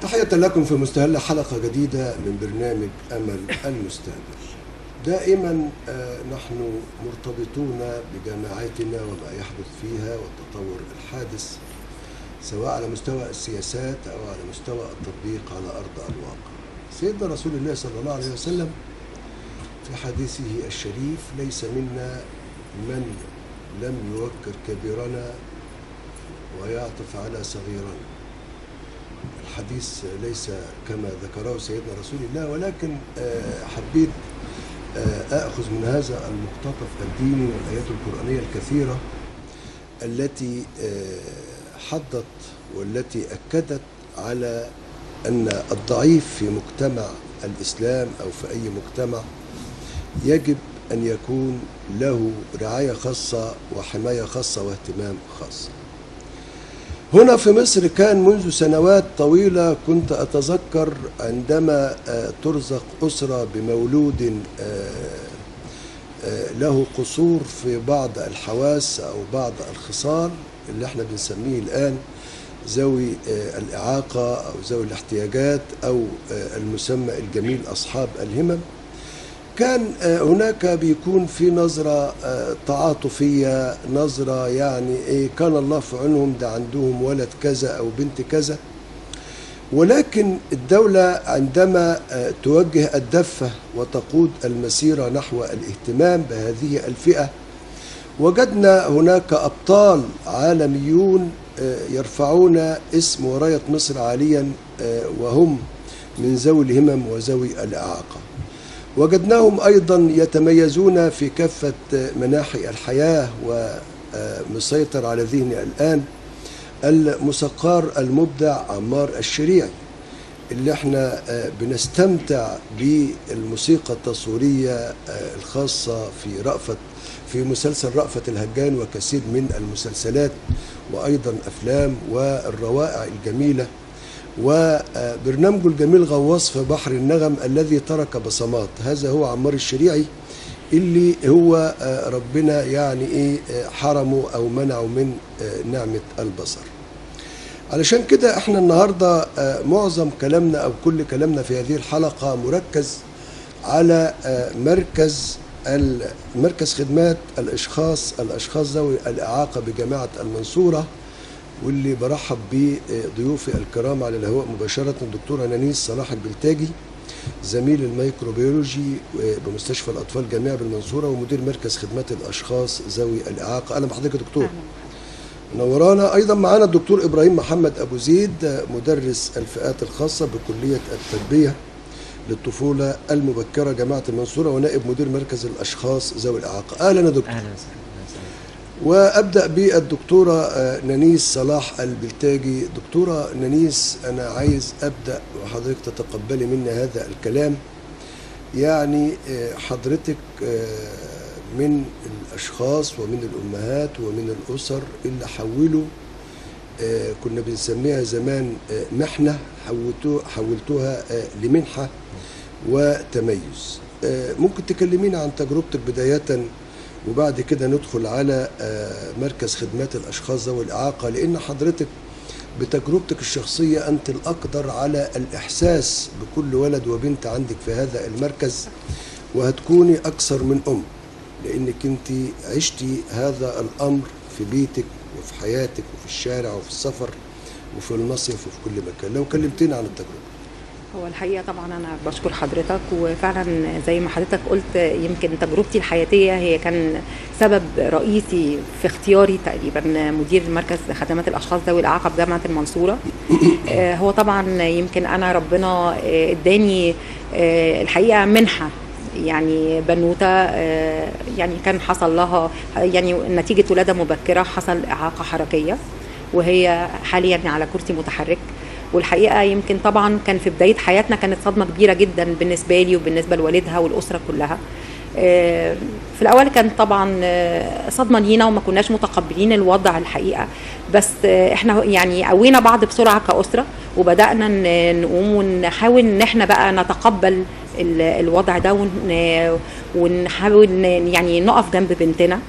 تحية لكم في مستهل حلقة جديدة من برنامج أمل المستقبل. دائما نحن مرتبطون بجامعاتنا وما يحدث فيها والتطور الحادث، سواء على مستوى السياسات أو على مستوى التطبيق على أرض الواقع. سيدنا رسول الله صلى الله عليه وسلم في حديثه الشريف: ليس منا من لم يوقر كبيرنا ويعطف على صغيرنا. الحديث ليس كما ذكره سيدنا رسول الله، ولكن حبيت أخذ من هذا المقتطف الديني والآيات القرآنية الكثيرة التي حضت والتي أكدت على أن الضعيف في مجتمع الإسلام أو في أي مجتمع يجب أن يكون له رعاية خاصة وحماية خاصة واهتمام خاص. هنا في مصر كان منذ سنوات طويلة كنت أتذكر عندما ترزق أسرة بمولود له قصور في بعض الحواس أو بعض الخصال اللي احنا بنسميه الآن ذوي الإعاقة أو ذوي الاحتياجات أو المسمى الجميل أصحاب الهمم، كان هناك بيكون في نظرة تعاطفية، نظرة يعني إيه، كان الله في عونهم، ده عندهم ولد كذا أو بنت كذا. ولكن الدولة عندما توجه الدفة وتقود المسيرة نحو الاهتمام بهذه الفئة، وجدنا هناك أبطال عالميون يرفعون اسم وراية مصر عاليا، وهم من ذوي الهمم وذوي الإعاقة. وجدناهم أيضا يتميزون في كافة مناحي الحياة، ومسيطر على ذهني الآن الموسيقار المبدع عمار الشريعي، اللي احنا بنستمتع بالموسيقى التصويرية الخاصة في مسلسل رأفت الهجان وكثير من المسلسلات وأيضا أفلام والروائع الجميلة، وبرنامجه الجميل غواص في بحر النغم الذي ترك بصمات. هذا هو عمار الشريعي اللي هو ربنا يعني ايه حرمه او منعه من نعمة البصر. علشان كده احنا النهاردة معظم كلامنا او كل كلامنا في هذه الحلقة مركز على مركز خدمات الاشخاص ذوي الاعاقة بجامعة المنصورة، واللي برحب بضيوفي الكرام على الهواء مباشرة الدكتورة نانيس صلاح البلتاجي، زميل الميكروبيولوجي بمستشفى الأطفال جامعة بالمنصورة ومدير مركز خدمات الأشخاص ذوي الإعاقة. أهلا بحضرتك يا دكتور. نورانا. أيضا معنا الدكتور إبراهيم محمد أبو زيد، مدرس الفئات الخاصة بكلية التربية للطفولة المبكرة جامعة المنصورة ونائب مدير مركز الأشخاص ذوي الإعاقة. أهلا يا دكتور. أهلا وسهلا. وأبدأ بالدكتورة نانيس صلاح البلتاجي. دكتورة نانيس، أنا عايز أبدأ وحضرتك تتقبلي مني هذا الكلام. يعني حضرتك من الأشخاص ومن الأمهات ومن الأسر اللي حولوا، كنا بنسميها زمان محنة، حولتوها لمنحة وتميز. ممكن تكلمينا عن تجربتك بداية، وبعد كده ندخل على مركز خدمات الأشخاص ذوي الإعاقة، لأن حضرتك بتجربتك الشخصية أنت الأقدر على الإحساس بكل ولد وبنت عندك في هذا المركز، وهتكوني أكثر من أم، لأنك أنت عشتي هذا الأمر في بيتك وفي حياتك وفي الشارع وفي السفر وفي المصيف وفي كل مكان. لو كلمتينا عن التجربة. هو الحقيقة طبعا أنا بشكر حضرتك، وفعلا زي ما حضرتك قلت يمكن تجربتي الحياتية هي كان سبب رئيسي في اختياري تقريبا مدير مركز خدمات الأشخاص ذوي الإعاقة بجامعة المنصورة. هو طبعا يمكن أنا ربنا اداني الحقيقة منحة، يعني بنوتة يعني كان حصل لها يعني نتيجة ولادة مبكرة حصل إعاقة حركية، وهي حاليا على كرسي متحرك. والحقيقة يمكن طبعا كان في بداية حياتنا كانت صدمة كبيرة جدا بالنسبة لي وبالنسبة لوالدها والأسرة كلها. في الأول كان طبعا صدمة لينا وما كناش متقبلين الوضع الحقيقة، بس احنا يعني قوينا بعض بسرعة كأسرة، وبدأنا نقوم ونحاول ان احنا بقى نتقبل الوضع ده، ونحاول يعني نقف جنب بنتنا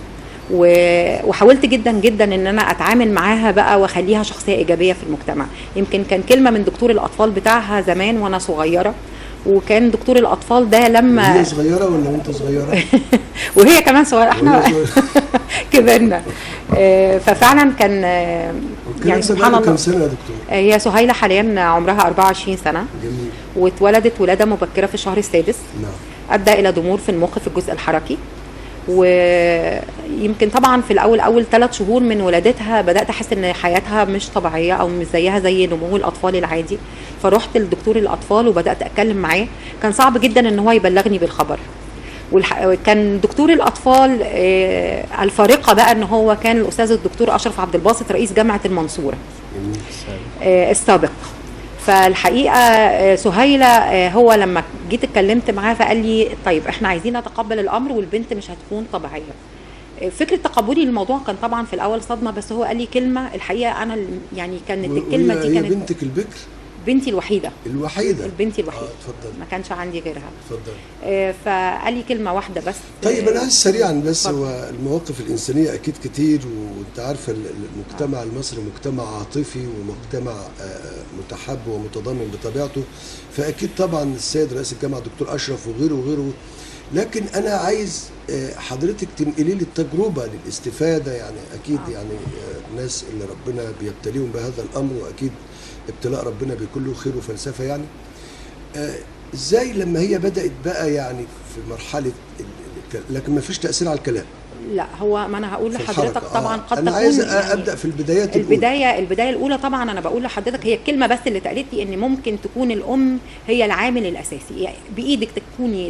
وحاولت جدا جدا ان انا اتعامل معاها بقى واخليها شخصيه ايجابيه في المجتمع. يمكن كان كلمه من دكتور الاطفال بتاعها زمان وانا صغيره، وكان دكتور الاطفال ده لما هي صغيره ولا انت صغيره؟ وهي كمان صغيره، احنا كبرنا. ففعلا كان يعني سبحان الله. كم سنه يا دكتور؟ هي سهيله حاليا عمرها 24 سنه. جميل. واتولدت ولاده مبكره في الشهر السادس. نعم. ادى الى ضمور في المخ في الجزء الحركي. ويمكن طبعا في اول 3 شهور من ولادتها بدات احس ان حياتها مش طبيعيه او مش زيها زي نمو الاطفال العادي. فرحت لدكتور الاطفال وبدات اتكلم معاه. كان صعب جدا ان هو يبلغني بالخبر. كان دكتور الاطفال الفارقه بقى ان هو كان الاستاذ الدكتور اشرف عبد الباسط رئيس جامعه المنصوره السابق. فالحقيقه سهيله هو لما جيت اتكلمت معاه فقال لي طيب احنا عايزين نتقبل الامر والبنت مش هتكون طبيعيه. فكره تقبلي للموضوع كان طبعا في الاول صدمه، بس هو قال لي كلمه الحقيقه انا يعني كانت الكلمه دي كانت بنتك البكر؟ بنتي الوحيده. بنتي الوحيده. اتفضل. ما كانش عندي غيرها. اتفضل. فقال لي كلمه واحده بس. طيب انا عايز سريعا بس هو المواقف الانسانيه اكيد كتير، وانت عارفه المجتمع المصري مجتمع عاطفي ومجتمع متحاب ومتضامن بطبيعته، فاكيد طبعا السيد رئيس الجامعه الدكتور اشرف وغيره. لكن انا عايز حضرتك تنقلي لي التجربه للاستفاده، يعني اكيد يعني الناس اللي ربنا بيبتليهم بهذا الامر، واكيد ابتلاء ربنا بيكون له خير وفلسفه يعني. ازاي لما هي بدات بقى يعني في مرحله لكن ما فيش تاثير على الكلام؟ لا هو ما انا هقول لحضرتك طبعا قد أنا تكون عايز ابدا في البدايات البدايه الاولى. طبعا انا بقول لحضرتك هي الكلمه بس اللي اتقالت لي ان ممكن تكون الام هي العامل الاساسي، يعني بايدك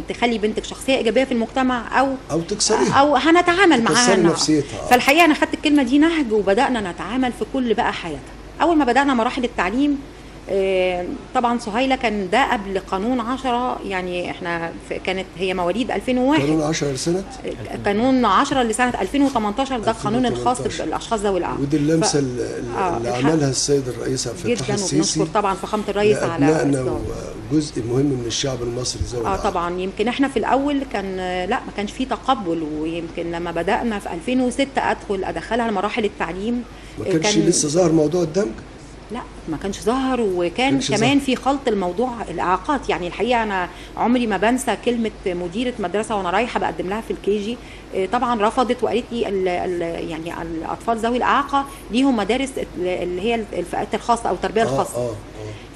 تخلي بنتك شخصيه ايجابيه في المجتمع او تكسريها او هنتعامل معاها نفسيتها. فالحقيقه انا خدت الكلمه دي نهج وبدانا نتعامل في كل بقى حياتها. اول ما بدانا مراحل التعليم طبعا سهيله كان ده قبل قانون 10، يعني احنا كانت هي مواليد 2001. قانون 10 لسنه قانون 10 لسنه 2018 ده القانون الخاص بالاشخاص ذوي الاعاقه. ودي اللمسه اللي عملها السيد الرئيس عبد الفتاح السيسي جدا، وبنشكر طبعا فخامه الرئيس على ابنائنا وجزء مهم من الشعب المصري ذوي الاعاقه. طبعا يمكن احنا في الاول كان لا ما كانش فيه تقبل، ويمكن لما بدانا في 2006 ادخلها لمراحل التعليم ما كانش لسه ظهر موضوع الدمج. لا ما كانش ظهر، وكان كمان في خلط الموضوع الاعاقات. يعني الحقيقه انا عمري ما بنسى كلمه مديره مدرسه وانا رايحه بقدم لها في الكيجي، طبعا رفضت وقالت لي يعني الاطفال ذوي الاعاقه ليهم مدارس اللي هي الفئات الخاصه او التربيه الخاصه.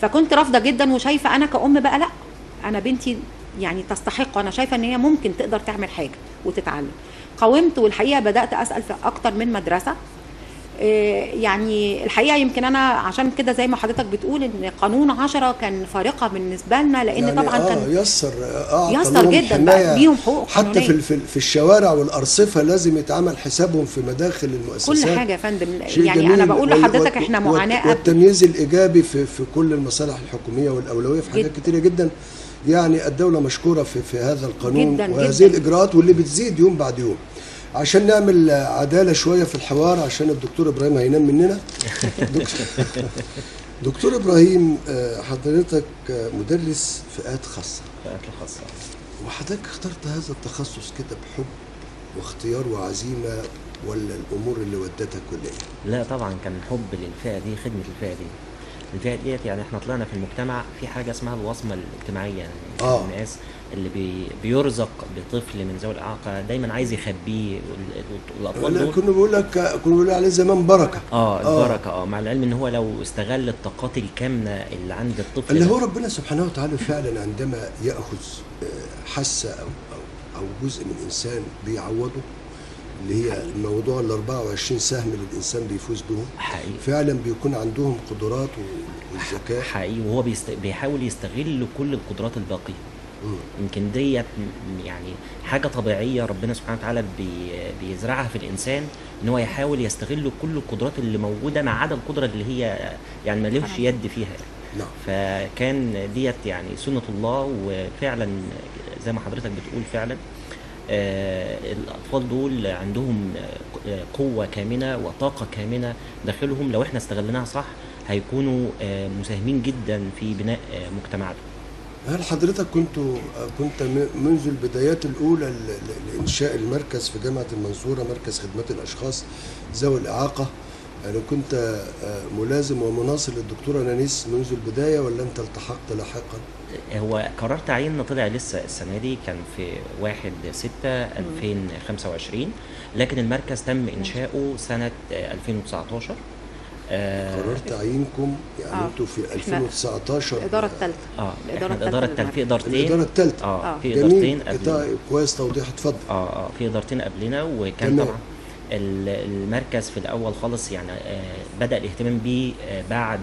فكنت رافضه جدا وشايفه انا كأم بقى لا، انا بنتي يعني تستحق، وانا شايفه ان هي ممكن تقدر تعمل حاجه وتتعلم. قاومت، والحقيقه بدات اسال في اكتر من مدرسه. يعني الحقيقه يمكن انا عشان كده زي ما حضرتك بتقول ان قانون 10 كان فارقه بالنسبه لنا، لان يعني طبعا كان يسر جدا بقى بيهم حقوق حتى في الشوارع والارصفه لازم يتعمل حسابهم في مداخل المؤسسات، كل حاجه يا فندم. يعني انا بقول لحضرتك احنا معاناه والتمييز الايجابي في كل المصالح الحكوميه والاولويه في حاجات كتيره جدا. يعني الدوله مشكوره في هذا القانون جداً وهذه جداً. الاجراءات واللي بتزيد يوم بعد يوم. عشان نعمل عدالة شوية في الحوار عشان الدكتور إبراهيم هينام مننا. دكتور إبراهيم، حضرتك مدرس فئات خاصة. وحضرتك اخترت هذا التخصص كده بحب واختيار وعزيمة، ولا الأمور اللي ودتك ولا إيه؟ لا طبعا كان حب للفئة دي، خدمة الفئة دي. الفئة ديت يعني احنا طلعنا في المجتمع في حاجة اسمها الوصمة الاجتماعية، يعني الناس اللي بيرزق بطفل من ذوي الإعاقة دايما عايز يخبيه، والأطفال دول كنا بنقول عليه زمان بركة. البركة مع العلم ان هو لو استغل الطاقات الكامنة اللي عند الطفل اللي هو ربنا سبحانه وتعالى فعلا عندما يأخذ حاسة أو جزء من إنسان بيعوضه، اللي هي الموضوع ال 24 سهم اللي الانسان بيفوز بهم حقيقي. فعلا بيكون عندهم قدرات والذكاء حقيقي، وهو بيحاول يستغل كل القدرات الباقيه. يمكن ديت يعني حاجه طبيعيه ربنا سبحانه وتعالى بيزرعها في الانسان، ان هو يحاول يستغل كل القدرات اللي موجوده ما عدا القدره اللي هي يعني ما لهش يد فيها يعني. نعم. فكان ديت يعني سنه الله، وفعلا زي ما حضرتك بتقول فعلا الأطفال دول عندهم قوة كامنة وطاقة كامنة داخلهم، لو احنا استغلناها صح هيكونوا مساهمين جدا في بناء مجتمعنا. هل حضرتك كنت منذ البدايات الأولى لإنشاء المركز في جامعة المنصورة، مركز خدمات الأشخاص ذوي الإعاقة؟ يعني كنت ملازم ومناصر للدكتورة نانيس منذ البداية ولا أنت التحقت لاحقا؟ هو قرار تعييننا طلع لسه السنة دي، كان في 1/6/2025، لكن المركز تم إنشاؤه سنة 2019. قرار تعيينكم يعني انتوا في 2019 الإدارة الثالثة. احنا الإدارة الثالثة في إدارتين. الإدارة الثالثة. في إدارتين قبلنا. طيب كويس توضيح، اتفضل. في إدارتين قبلنا، وكان طبعا المركز في الأول خالص يعني بدأ الاهتمام بيه بعد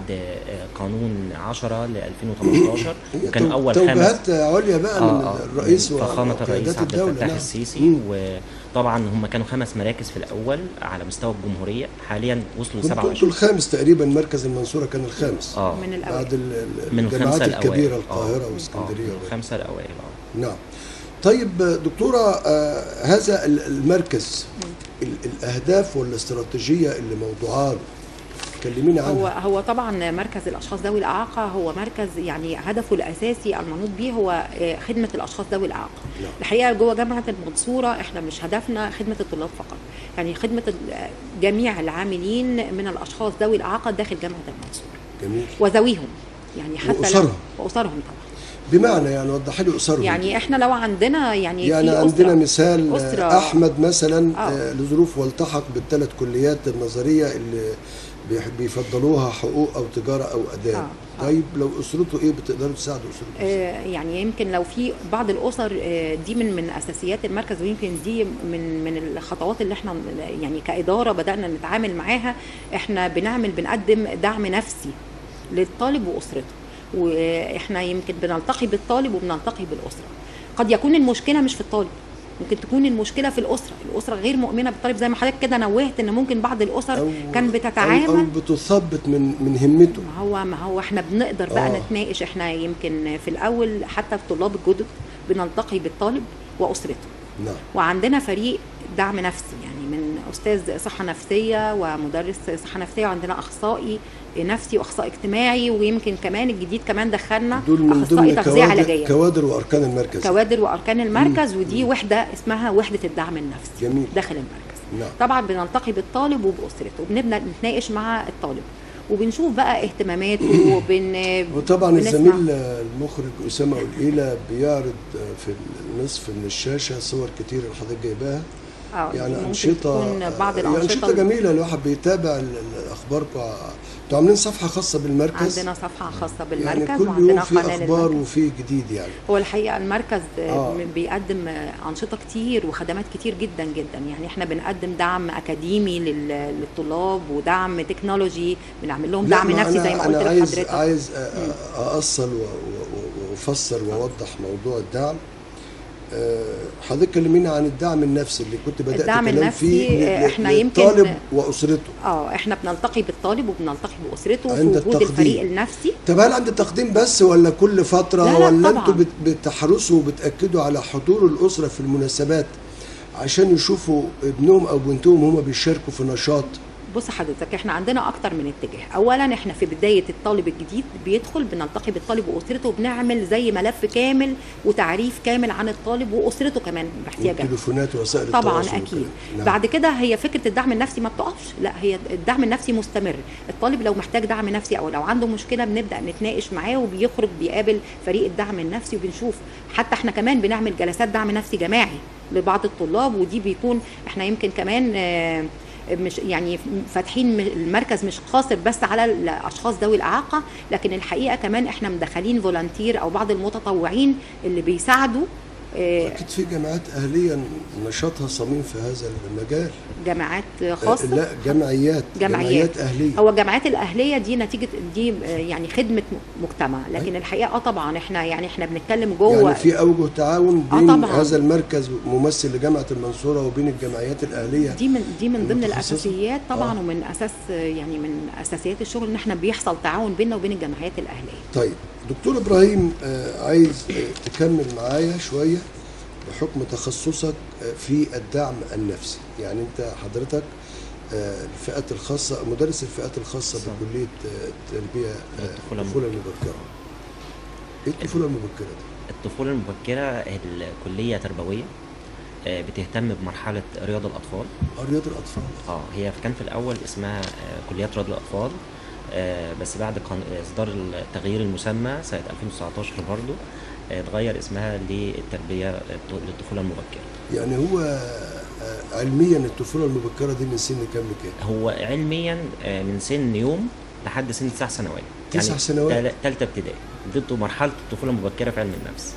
قانون 10 ل 2018، وكان أول توجيهات عليا بقى من الرئيس فخامة الرئيس عبد الفتاح السيسي. وطبعا هم كانوا 5 مراكز في الأول على مستوى الجمهورية، حاليا وصلوا 27. كنتوا الخامس تقريبا، مركز المنصورة كان الخامس من الأوائل بعد الجامعات الكبيرة القاهرة واسكندرية. من الخمسة الأوائل. نعم. طيب دكتورة، هذا المركز الأهداف والاستراتيجية اللي موضوعاه كلمينا عنها. هو طبعا مركز الاشخاص ذوي الاعاقه هو مركز يعني هدفه الاساسي المنوط به هو خدمه الاشخاص ذوي الاعاقه. الحقيقه جوه جامعه المنصوره احنا مش هدفنا خدمه الطلاب فقط، يعني خدمه جميع العاملين من الاشخاص ذوي الاعاقه داخل جامعه المنصوره. جميل. وذويهم يعني حتى واسرهم طبعا. بمعنى يعني وضحي لي اسرهم. يعني احنا لو عندنا يعني عندنا مثال أسرة احمد مثلا لظروف والتحق بالثلاث كليات النظريه اللي بيفضلوها حقوق او تجاره او اداب. طيب لو اسرته ايه بتقدروا تساعدوا اسرته؟ يعني يمكن لو في بعض الاسر دي من اساسيات المركز، ويمكن دي من الخطوات اللي احنا يعني كاداره بدانا نتعامل معاها. احنا بنقدم دعم نفسي للطالب واسرته، واحنا يمكن بنلتقي بالطالب وبنلتقي بالاسره. قد يكون المشكله مش في الطالب، ممكن تكون المشكله في الاسره غير مؤمنه بالطالب، زي ما حضرتك كده نوهت ان ممكن بعض الاسر كان بتتعامل أو بتثبط من همته. ما هو احنا بنقدر بقى نتناقش. احنا يمكن في الاول حتى في الطلاب الجدد بنلتقي بالطالب واسرته. نعم. وعندنا فريق دعم نفسي، يعني من استاذ صحه نفسيه ومدرس صحه نفسيه، وعندنا اخصائي نفسي واخصائي اجتماعي، ويمكن كمان الجديد كمان دخلنا اخصائي تغذيه علاجيه. كوادر واركان المركز. كوادر واركان المركز. ودي وحده اسمها وحده الدعم النفسي. جميل. داخل المركز. نعم. طبعا بنلتقي بالطالب وباسرته، وبنبدا نتناقش مع الطالب وبنشوف بقى اهتماماته وطبعا الزميل المخرج اسامه قليله بيعرض في النصف من الشاشه صور كتير اللي حضرتك جايباها. يعني انشطه، بعض يعني انشطه جميله الواحد بيتابع اخباركم. انتوا عاملين صفحه خاصه بالمركز؟ عندنا صفحه خاصه بالمركز، يعني كل وعندنا يوم في اخبار وفي جديد. يعني هو الحقيقه المركز بيقدم انشطه كتير وخدمات كتير جدا جدا. يعني احنا بنقدم دعم اكاديمي للطلاب، ودعم تكنولوجي، بنعمل لهم دعم نفسي زي ما قلت لحضرتك. عايز اصل وافسر واوضح موضوع الدعم. حضرتك كلمينا عن الدعم النفسي اللي كنت بدأت الدعم النفسي احنا يمكن للطالب واسرته. احنا بنلتقي بالطالب وبنلتقي باسرته في وجود الفريق النفسي. طب هل عند تقديم بس ولا كل فتره؟ لا ولا انتوا بتحرصوا وبتاكدوا على حضور الاسره في المناسبات عشان يشوفوا ابنهم او بنتهم هم بيشاركوا في نشاط؟ بص حضرتك، احنا عندنا اكتر من اتجاه. اولا احنا في بدايه الطالب الجديد بيدخل بنلتقي بالطالب واسرته، وبنعمل زي ملف كامل وتعريف كامل عن الطالب واسرته كمان باحتياجاته، والتليفونات ووسائل طبعا اكيد. نعم. بعد كده هي فكره الدعم النفسي ما بتقفش، لا هي الدعم النفسي مستمر. الطالب لو محتاج دعم نفسي او لو عنده مشكله بنبدا نتناقش معاه، وبيخرج بيقابل فريق الدعم النفسي، وبنشوف حتى احنا كمان بنعمل جلسات دعم نفسي جماعي لبعض الطلاب. ودي بيكون احنا يمكن كمان مش يعني فاتحين المركز مش قاصر بس على الاشخاص ذوي الاعاقه، لكن الحقيقه كمان احنا مدخلين فولنتير او بعض المتطوعين اللي بيساعدوا. اكيد في جامعات اهليه نشاطها صميم في هذا المجال. جامعات خاصه؟ لا، جمعيات اهليه. هو الجامعات الاهليه دي نتيجه دي يعني خدمه مجتمع، لكن الحقيقه طبعا احنا بنتكلم جوه. يعني في اوجه تعاون بين هذا المركز ممثل لجامعه المنصوره وبين الجمعيات الاهليه. دي من ضمن الاساسيات طبعا. ومن اساس يعني من اساسيات الشغل ان احنا بيحصل تعاون بيننا وبين الجمعيات الاهليه. طيب دكتور ابراهيم، عايز تكمل معايا شويه بحكم تخصصك في الدعم النفسي. يعني انت حضرتك الفئات الخاصه، مدرس الفئات الخاصه بكليه التربيه الطفوله المبكره. ايه الطفوله المبكره دي؟ الطفولة المبكرة الكلية تربوية، بتهتم بمرحلة رياض الأطفال. رياض الاطفال. هي كان في الأول اسمها كليات رياض الأطفال، بس بعد إصدار تغيير المسمى سنة 2019 برضو اتغير اسمها للتربية للطفولة المبكرة. يعني هو علميا الطفوله المبكره دي من سن كام لكام؟ هو علميا من سن يوم لحد سن 9 سنوات. 9 سنوات؟ تالتة ابتدائي، دي مرحلة الطفولة المبكرة في علم النفس.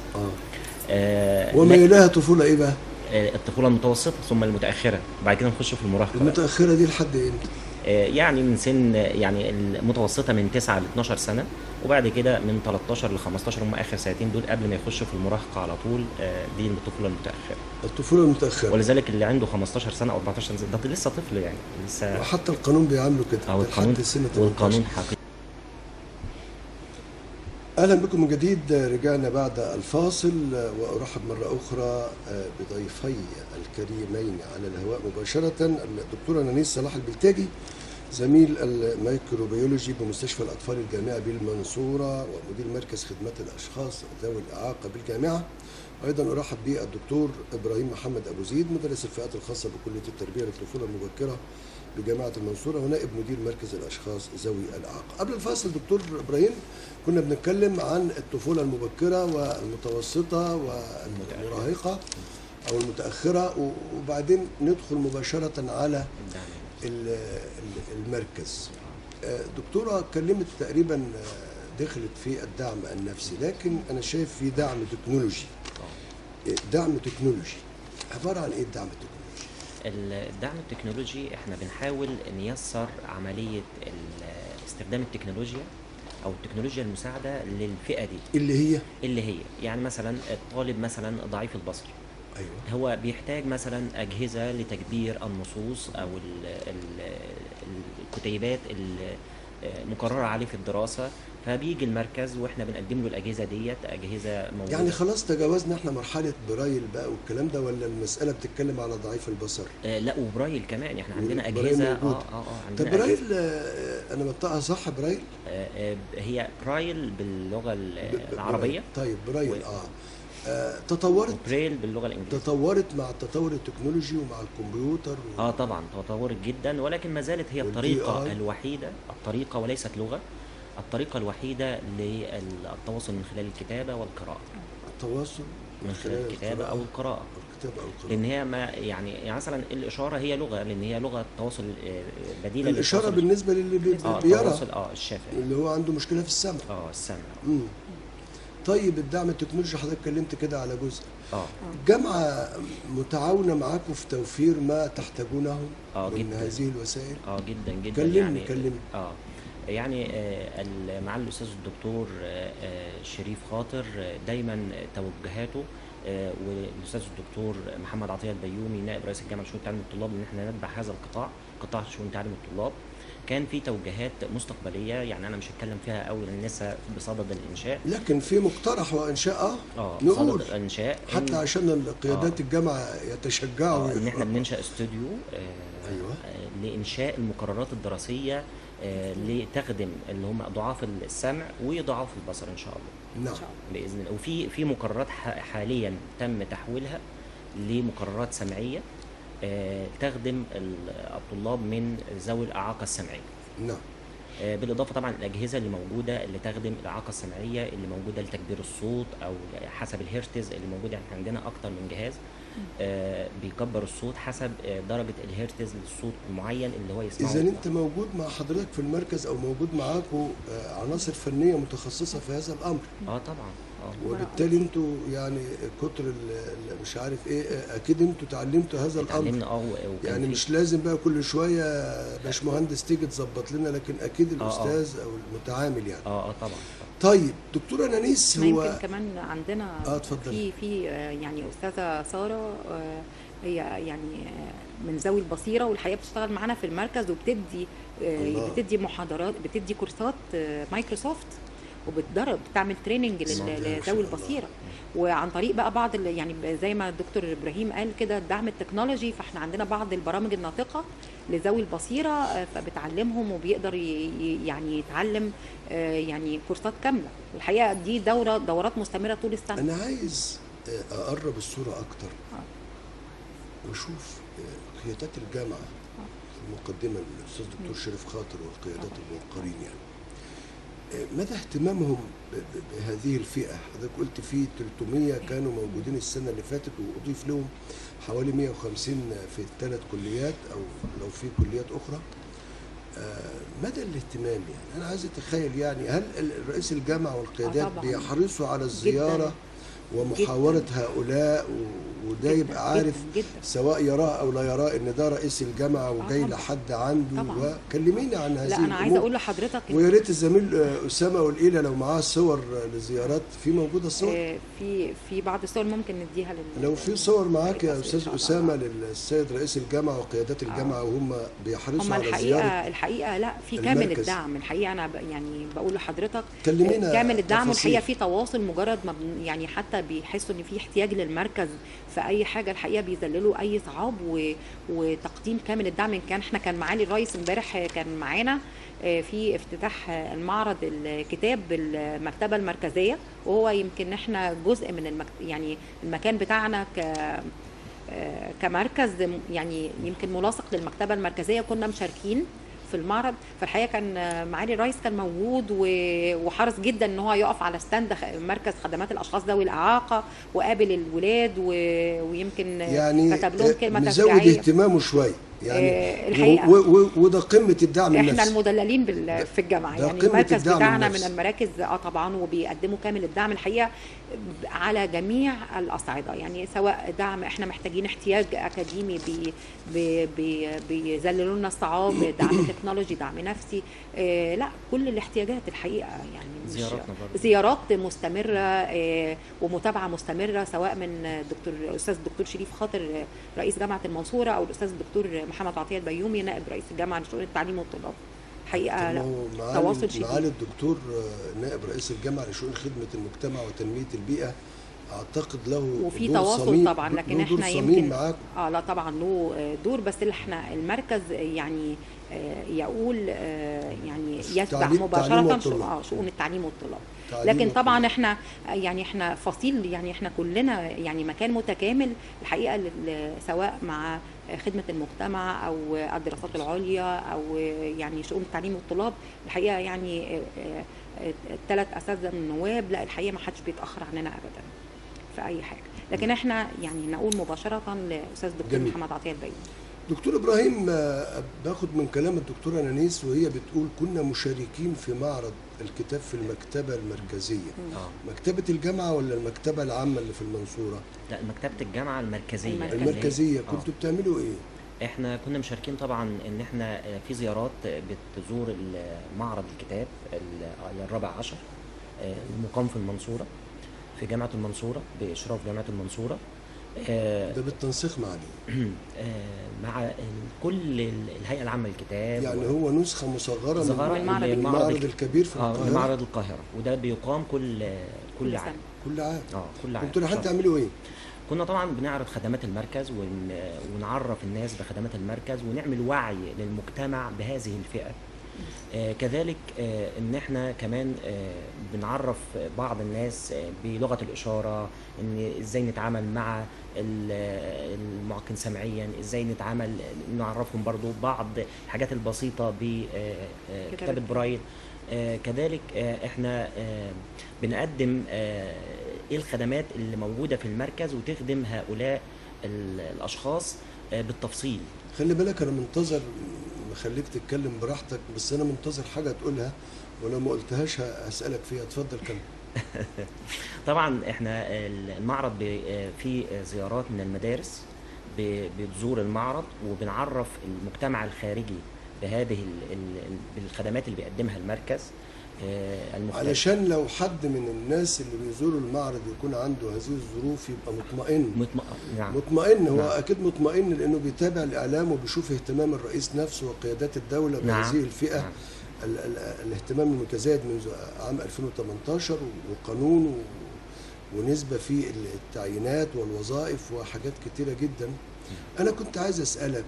وما إليها طفولة ايه بقى؟ الطفولة المتوسطة ثم المتأخرة، وبعد كده نخش في المراهقة. المتأخرة دي لحد امتى؟ يعني من سن، يعني المتوسطة من 9 ل 12 سنة، وبعد كده من 13 ل 15 هم آخر سنتين دول قبل ما يخشوا في المراهقة على طول. دي الطفولة المتأخرة. الطفولة المتأخرة. ولذلك اللي عنده 15 سنة أو 14 سنة ده لسه طفل، يعني لسه. وحتى القانون بيعامله كده. أو القانون، والقانون حقيقي. أهلا بكم من جديد. رجعنا بعد الفاصل، وأرحب مرة أخرى بضيفي الكريمين على الهواء مباشرة، الدكتورة نانيس صلاح البلتاجي، زميل الميكروبيولوجي بمستشفى الأطفال الجامعي بالمنصورة ومدير مركز خدمات الأشخاص ذوي الإعاقة بالجامعة. أيضا أرحب بالدكتور إبراهيم محمد أبو زيد، مدرس الفئات الخاصة بكلية التربية للطفولة المبكرة بجامعة المنصورة ونائب مدير مركز الأشخاص ذوي الإعاقة. قبل الفاصل دكتور إبراهيم كنا بنتكلم عن الطفولة المبكرة والمتوسطة والمراهقة أو المتأخرة، وبعدين ندخل مباشرة على المركز. دكتورة كلمت تقريبا دخلت في الدعم النفسي، لكن أنا شايف في دعم تكنولوجي. دعم تكنولوجي عبارة عن إيه الدعم التكنولوجي؟ الدعم التكنولوجي احنا بنحاول نيسر عملية استخدام التكنولوجيا او التكنولوجيا المساعدة للفئة دي. اللي هي يعني مثلا الطالب مثلا ضعيف البصر. أيوة. هو بيحتاج مثلا أجهزة لتكبير النصوص أو الكتيبات المقررة عليه في الدراسة، فبيجي المركز واحنا بنقدم له الأجهزة ديت، أجهزة موجودة. يعني خلاص تجاوزنا احنا مرحلة برايل بقى والكلام ده، ولا المسألة بتتكلم على ضعيف البصر؟ لا، وبرايل كمان، احنا عندنا أجهزة. عندنا طب برايل أنا بنطقها صح برايل؟ هي برايل باللغة العربية. طيب برايل تطورت بريل باللغه الانجليزيه، تطورت مع التطور التكنولوجي ومع الكمبيوتر طبعا تطورت جدا، ولكن ما زالت هي الطريقه الوحيده، الطريقه وليست لغه، الطريقه الوحيده للتواصل من خلال الكتابه والقراءه. التواصل من خلال الكتابه او القراءه. لان هي ما يعني مثلا الاشاره هي لغه، لان هي لغه تواصل بديله. الاشاره بالنسبه للي بيرى الشافعي اللي هو عنده مشكله في السمع. السمع. طيب الدعم التكنولوجي حضرتك اتكلمت كده على جزء. الجامعه متعاونه معاكم في توفير ما تحتاجونه من جداً. هذه الوسائل؟ جدا جدا. كلمني يعني معالي الاستاذ الدكتور شريف خاطر دايما توجهاته، والاستاذ الدكتور محمد عطيه البيومي نائب رئيس الجامعه لشؤون تعليم الطلاب، ان احنا نتبع هذا قطاع شؤون تعليم الطلاب. كان في توجيهات مستقبليه، يعني انا مش هتكلم فيها قوي لان لسه بصدد الانشاء، لكن في مقترح وانشاء نقول بصدد الانشاء حتى عشان قيادات الجامعه يتشجعوا ان احنا بننشا استوديو أيوة. لانشاء المقررات الدراسيه لتخدم اللي هم ضعاف السمع وضعاف البصر ان شاء الله. نعم باذن الله. وفي مقررات حاليا تم تحويلها لمقررات سمعيه تخدم الطلاب من ذوي الاعاقه السمعيه. نعم. بالاضافه طبعا الاجهزه اللي موجوده اللي تخدم الاعاقه السمعيه، اللي موجوده لتكبير الصوت او حسب الهيرتز اللي موجوده. احنا عندنا اكتر من جهاز بيكبر الصوت حسب درجه الهيرتز للصوت المعين اللي هو يسمعه. اذا انت موجود مع حضرتك في المركز او موجود معاكم عناصر فنيه متخصصه في هذا الامر. طبعا. وبالتالي انتوا يعني كتر مش عارف ايه، اكيد انتوا اتعلمتوا هذا الامر. يعني مش لازم بقى كل شويه باشمهندس تيجي تظبط لنا، لكن اكيد الاستاذ او المتعامل يعني. طبعا. طيب دكتوره نانيس، هو يمكن كمان عندنا اتفضل. في يعني استاذه ساره، هي يعني من ذوي البصيره، والحقيقه بتشتغل معانا في المركز وبتدي بتدي محاضرات، بتدي كورسات مايكروسوفت، وبتدرب، بتعمل تريننج لذوي البصيره، وعن طريق بقى بعض يعني زي ما الدكتور ابراهيم قال كده الدعم التكنولوجي. فاحنا عندنا بعض البرامج الناطقه لذوي البصيره، فبتعلمهم وبيقدر يعني يتعلم يعني كورسات كامله. الحقيقه دي دورات مستمره طول السنه. انا عايز اقرب الصوره اكتر واشوف قيادات الجامعه في المقدمه الاستاذ دكتور شريف خاطر والقيادات الموقرين، يعني مدى اهتمامهم بهذه الفئه. حضرتك قلت في 300 كانوا موجودين السنه اللي فاتت، واضيف لهم حوالي 150 في الثلاث كليات او لو في كليات اخرى. مدى الاهتمام، يعني انا عايز اتخيل يعني هل رئيس الجامعه والقيادات بيحرصوا على الزياره جداً ومحاورة جداً هؤلاء، وده يبقى عارف جداً سواء يراه او لا يراه ان ده رئيس الجامعه وجاي لحد عنده؟ وكلميني عن هذه الامور. لا انا عايزه اقول لحضرتك، ويا ريت الزميل اسامه والإيلة لو معاه صور لزيارات، في موجوده صور؟ في بعض الصور ممكن نديها لو في صور معاك يا استاذ اسامه للسيد رئيس الجامعه وقيادات الجامعه وهم بيحرصوا على زياره. الحقيقه لا، في كامل الدعم. الحقيقه انا يعني بقول لحضرتك كلمينا كامل الدعم. والحقيقه في تواصل، مجرد ما يعني حتى بيحسوا ان في احتياج للمركز في اي حاجه الحقيقه بيذللوا اي صعاب، وتقديم كامل الدعم. ان كان معالي الرئيس امبارح كان معانا في افتتاح المعرض الكتاب بالمكتبه المركزيه، وهو يمكن احنا جزء من يعني المكان بتاعنا كمركز يعني يمكن ملاصق للمكتبه المركزيه، كنا مشاركين في المعرض. فالحقيقه كان معالي الرئيس كان موجود وحرص جدا ان هو يقف على ستاند مركز خدمات الاشخاص ذوي الاعاقه، وقابل الولاد ويمكن يعني كتب لهم كلمه تشجيعيه. مزود اهتمامه شويه يعني الحقيقه، وده قمه الدعم النفسي. احنا المدللين في الجامعه، يعني المركز بتاعنا من المراكز طبعا، وبيقدموا كامل الدعم الحقيقه على جميع الاصعده. يعني سواء دعم احنا محتاجين احتياج اكاديمي بيذللوا لنا الصعاب، دعم تكنولوجي، دعم نفسي، لا كل الاحتياجات الحقيقه. يعني زيارات مستمره ومتابعه مستمره، سواء من الاستاذ الدكتور شريف خاطر رئيس جامعه المنصوره، او الاستاذ الدكتور محمد عطيه البيومي نائب رئيس الجامعه لشؤون التعليم والطلاب. حقيقه لا تواصل شديد. معالي الدكتور نائب رئيس الجامعه لشؤون خدمه المجتمع وتنميه البيئه، اعتقد له وفي تواصل طبعا، لكن احنا يمكن لا طبعا له دور، بس اللي احنا المركز يعني يقول يعني يتبع مباشره شؤون التعليم والطلاب. لكن طبعا احنا فصيل، يعني احنا كلنا يعني مكان متكامل الحقيقه، سواء مع خدمه المجتمع او الدراسات العليا او يعني شؤون التعليم والطلاب. الحقيقه يعني الثلاث اساتذه من النواب، لا الحقيقه ما حدش بيتاخر عننا ابدا في اي حاجه. لكن احنا يعني نقول مباشره لاستاذ الدكتور محمد عطيه البيومي. دكتور ابراهيم، باخد من كلام الدكتوره نانيس وهي بتقول كنا مشاركين في معرض الكتاب في المكتبه المركزيه. مكتبه الجامعه ولا المكتبه العامه اللي في المنصوره؟ لا، مكتبه الجامعه المركزيه. المركزيه كنتوا بتعملوا ايه؟ احنا كنا مشاركين طبعا ان احنا في زيارات بتزور معرض الكتاب الرابع عشر المقام في المنصوره، في جامعه المنصوره باشراف جامعه المنصوره. ده بالتنسيق مع مين؟ مع كل الهيئه العامه للكتاب. يعني هو نسخه مصغره من المعرض الكبير في القاهره. معرض القاهره، وده بيقام كل عام. كل عام. كل عام. كنتوا رايحين تعملوا ايه؟ كنا طبعا بنعرض خدمات المركز ونعرف الناس بخدمات المركز، ونعمل وعي للمجتمع بهذه الفئه. كذلك ان احنا كمان بنعرف بعض الناس بلغه الاشاره، ان ازاي نتعامل مع المعاقين سمعيا، ازاي نتعامل، نعرفهم برضو بعض الحاجات البسيطه بكتابه برايل. كذلك احنا بنقدم ايه الخدمات اللي موجوده في المركز وتخدم هؤلاء الاشخاص بالتفصيل. خلي بالك انا منتظر، خليك تتكلم براحتك، بس انا منتظر حاجه تقولها، ولو ما قلتهاش هسالك فيها. اتفضل كمل. طبعا احنا المعرض فيه زيارات من المدارس بتزور المعرض، وبنعرف المجتمع الخارجي بهذه بالخدمات اللي بيقدمها المركز المختلف. علشان لو حد من الناس اللي بيزوروا المعرض يكون عنده هذه الظروف يبقى مطمئن. نعم. مطمئن. هو اكيد مطمئن لانه بيتابع الاعلام وبيشوف اهتمام الرئيس نفسه وقيادات الدوله بهذه الفئه. الاهتمام المتزايد منذ عام 2018 وقانون ونسبة في التعيينات والوظائف وحاجات كتيرة جدا. أنا كنت عايز أسألك،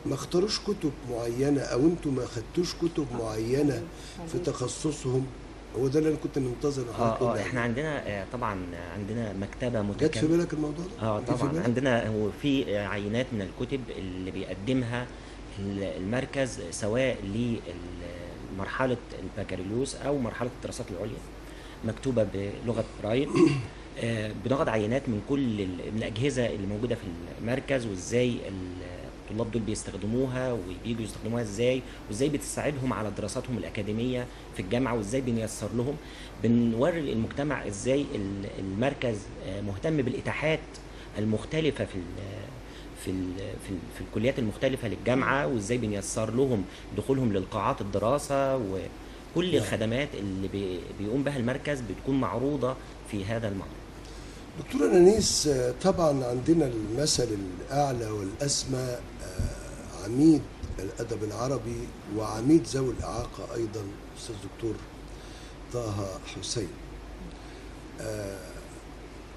ما اختاروش كتب معينة أو أنتوا ما خدتوش كتب معينة في تخصصهم؟ هو ده اللي أنا كنت منتظر احنا عندنا طبعا عندنا مكتبة جت في متكاملة. بالك الموضوع ده؟ طبعا عندنا هو في عينات من الكتب اللي بيقدمها المركز، سواء لمرحلة البكالوريوس أو مرحلة الدراسات العليا، مكتوبة بلغة برايل. بناخد عينات من كل من الأجهزة اللي موجودة في المركز، وإزاي الطلاب دول بيستخدموها وبييجوا يستخدموها إزاي، وإزاي بتساعدهم على دراساتهم الأكاديمية في الجامعة، وإزاي بنيسر لهم. بنوري للمجتمع إزاي المركز مهتم بالإتاحات المختلفة في الكليات المختلفة للجامعة، وإزاي بنيسر لهم دخولهم للقاعات الدراسة، وكل الخدمات اللي بيقوم بها المركز بتكون معروضة في هذا المعرض. دكتورة نانيس، طبعا عندنا المثل الأعلى والأسمى، عميد الأدب العربي وعميد ذوي الإعاقة أيضا، أستاذ دكتور طه حسين.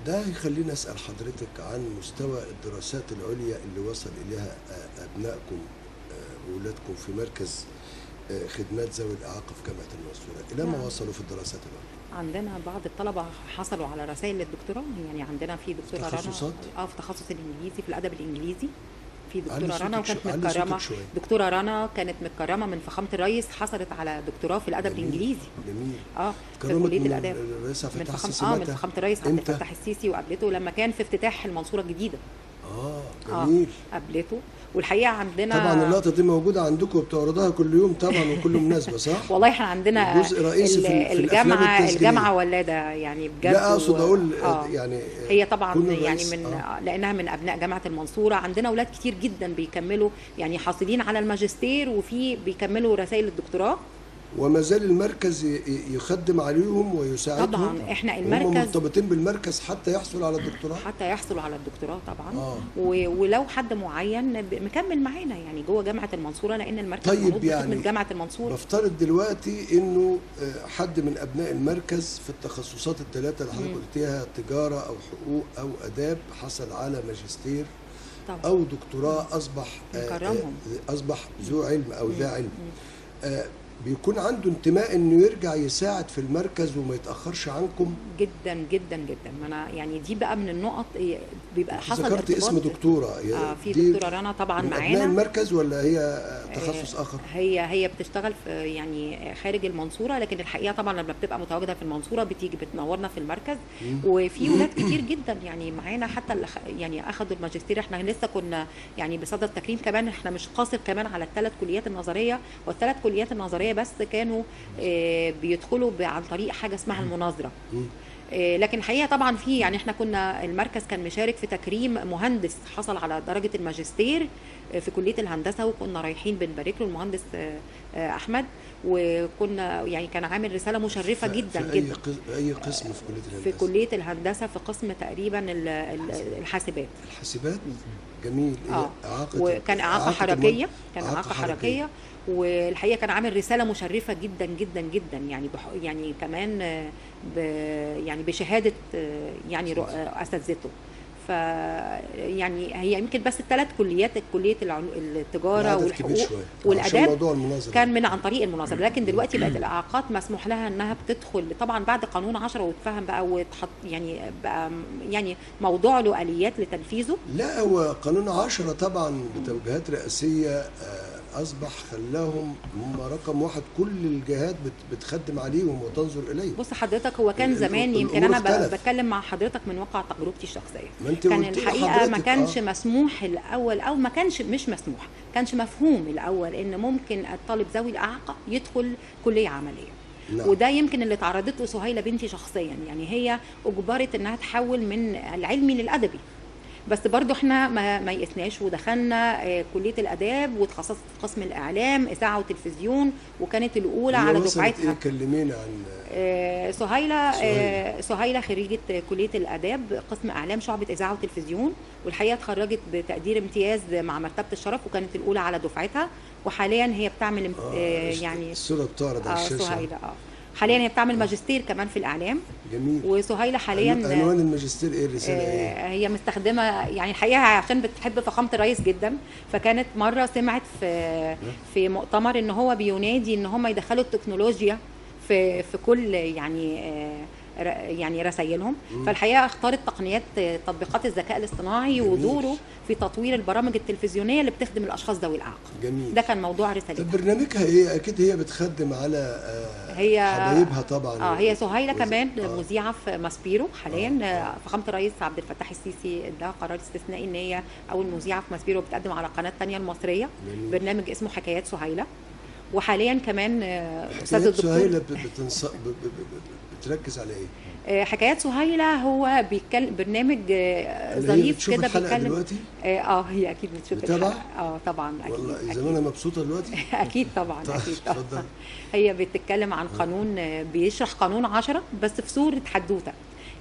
ده يخليني أسأل حضرتك عن مستوى الدراسات العليا اللي وصل إليها أبنائكم وأولادكم في مركز خدمات ذوي الإعاقة في جامعة المنصورة. إلى ما وصلوا في الدراسات العليا؟ عندنا بعض الطلبة حصلوا على رسائل للدكتوراه، يعني عندنا في دكتورة رنا في تخصص الإنجليزي، في الأدب الإنجليزي، في دكتورة رنا وكانت متكرمة. دكتورة رنا كانت متكرمة من فخامة الرئيس، حصلت على دكتوراه في الأدب الإنجليزي. جميل. في كلية الآداب. من فخامة الرئيس عبد الفتاح السيسي، وقابلته لما كان في افتتاح المنصورة الجديدة. جميل. قابلته. والحقيقه عندنا طبعا اللقطه دي موجوده عندكم وبتعرضوها كل يوم طبعا وكل مناسبه، صح؟ والله احنا عندنا جزء رئيسي في الجامعه ولاده يعني بجد. لا اقصد اقول يعني هي طبعا يعني من لانها من ابناء جامعه المنصوره. عندنا اولاد كتير جدا بيكملوا، يعني حاصلين على الماجستير وفي بيكملوا رسائل الدكتوراه، وما زال المركز يخدم عليهم ويساعدهم. طبعا احنا المركز هم مرتبطين بالمركز حتى يحصلوا على الدكتوراه، طبعا. ولو حد معين مكمل معانا يعني جوه جامعه المنصوره، لان المركز طيب يعني من جامعه المنصوره. بفترض دلوقتي انه حد من ابناء المركز في التخصصات الثلاثه اللي حضرتك قلتيها، تجاره او حقوق او اداب، حصل على ماجستير طبعا او دكتوراه، اصبح ذو علم او ذا علم، بيكون عنده انتماء انه يرجع يساعد في المركز وما يتاخرش عنكم. جدا جدا جدا. ما انا يعني دي بقى من النقط بيبقى حصل ذكرت اسم دكتوره في دكتوره رنا طبعا معانا. أبناء المركز ولا هي تخصص اخر؟ هي بتشتغل في يعني خارج المنصوره، لكن الحقيقه طبعا لما بتبقى متواجده في المنصوره بتيجي بتنورنا في المركز. وفي ولاد كتير جدا يعني معانا حتى اللي يعني اخذوا الماجستير. احنا لسه كنا يعني بصدد تكريم كمان، احنا مش قاصر كمان على الثلاث كليات النظريه، والثلاث كليات النظريه بس كانوا بيدخلوا عن طريق حاجه اسمها المناظره. لكن الحقيقه طبعا في يعني احنا كنا المركز كان مشارك في تكريم مهندس حصل على درجه الماجستير في كليه الهندسه، وكنا رايحين بنبارك له المهندس احمد، وكنا يعني كان عامل رساله مشرفه جدا جدا. اي قسم في كليه الهندسه؟ في كليه الهندسه في قسم تقريبا الحاسبات. جميل. وكان اعاقه حركيه، اعاقه حركيه. والحقيقه كان عامل رساله مشرفه جدا جدا جدا، يعني كمان يعني بشهاده يعني اساتذته. ف يعني هي يمكن بس الثلاث كليات، كليه التجاره والحقوق والاداب كان من عن طريق المناظره. لكن دلوقتي بقت الاعاقات مسموح لها انها بتدخل طبعا بعد قانون 10 وتفهم بقى وتحط يعني بقى يعني موضوع له اليات لتنفيذه. لا هو قانون 10 طبعا بتوجيهات رئاسيه اصبح خلاهم هم رقم واحد، كل الجهات بتخدم عليهم وتنظر اليهم. بص حضرتك، هو كان زمان يمكن انا بتكلم مع حضرتك من واقع تجربتي الشخصيه، كان الحقيقه ما كانش مسموح الاول، او ما كانش مش مسموح، كانش مفهوم الاول ان ممكن الطالب ذوي الاعاقه يدخل كليه عمليه. لا. وده يمكن اللي تعرضت له سهيله بنتي شخصيا، يعني هي اجبرت انها تحول من العلمي للادبي، بس برضو احنا ما يئسناش ودخلنا كليه الاداب وتخصصت في قسم الاعلام، اذاعه وتلفزيون، وكانت الاولى على دفعتها. كلمينا عن سهيله خريجه كليه الاداب قسم اعلام شعبه اذاعه وتلفزيون، والحقيقه اتخرجت بتقدير امتياز مع مرتبه الشرف، وكانت الاولى على دفعتها. وحاليا هي بتعمل يعني الصوره بتعرض على الشاشه. سهيلة حاليا هي بتعمل ماجستير كمان في الاعلام. جميل. وسهيلة حاليا عنوان الماجستير ايه؟ الرساله ايه؟ هي مستخدمه يعني الحقيقه عشان بتحب فخامه الرئيس جدا، فكانت مره سمعت في مؤتمر ان هو بينادي ان هم يدخلوا التكنولوجيا في كل يعني رسائلهم. فالحقيقه اختارت تقنيات تطبيقات الذكاء الاصطناعي ودوره في تطوير البرامج التلفزيونيه اللي بتخدم الاشخاص ذوي الاعاقه. جميل. ده كان موضوع رسالتها. طب برنامجها ايه؟ اكيد هي بتخدم على حبايبها طبعا. هي سهيلة كمان مذيعه في ماسبيرو حاليا. فخامه الرئيس عبد الفتاح السيسي اداها قرار استثنائي ان هي اول مذيعه في ماسبيرو، بتقدم على قناه تانية المصريه. برنامج اسمه حكايات سهيلة. وحاليا كمان استاذ الدكتور سهيلة بتركز على ايه؟ حكايات سهيلة هو بيتكلم برنامج ظريف كده بيتكلم دلوقتي. هي اكيد بتشوف الحلقة. طبعا اكيد. والله اذا انا مبسوطه دلوقتي. اكيد طبعا. اكيد طبعا. هي بتتكلم عن قانون، بيشرح قانون 10 بس في صورة حدوته.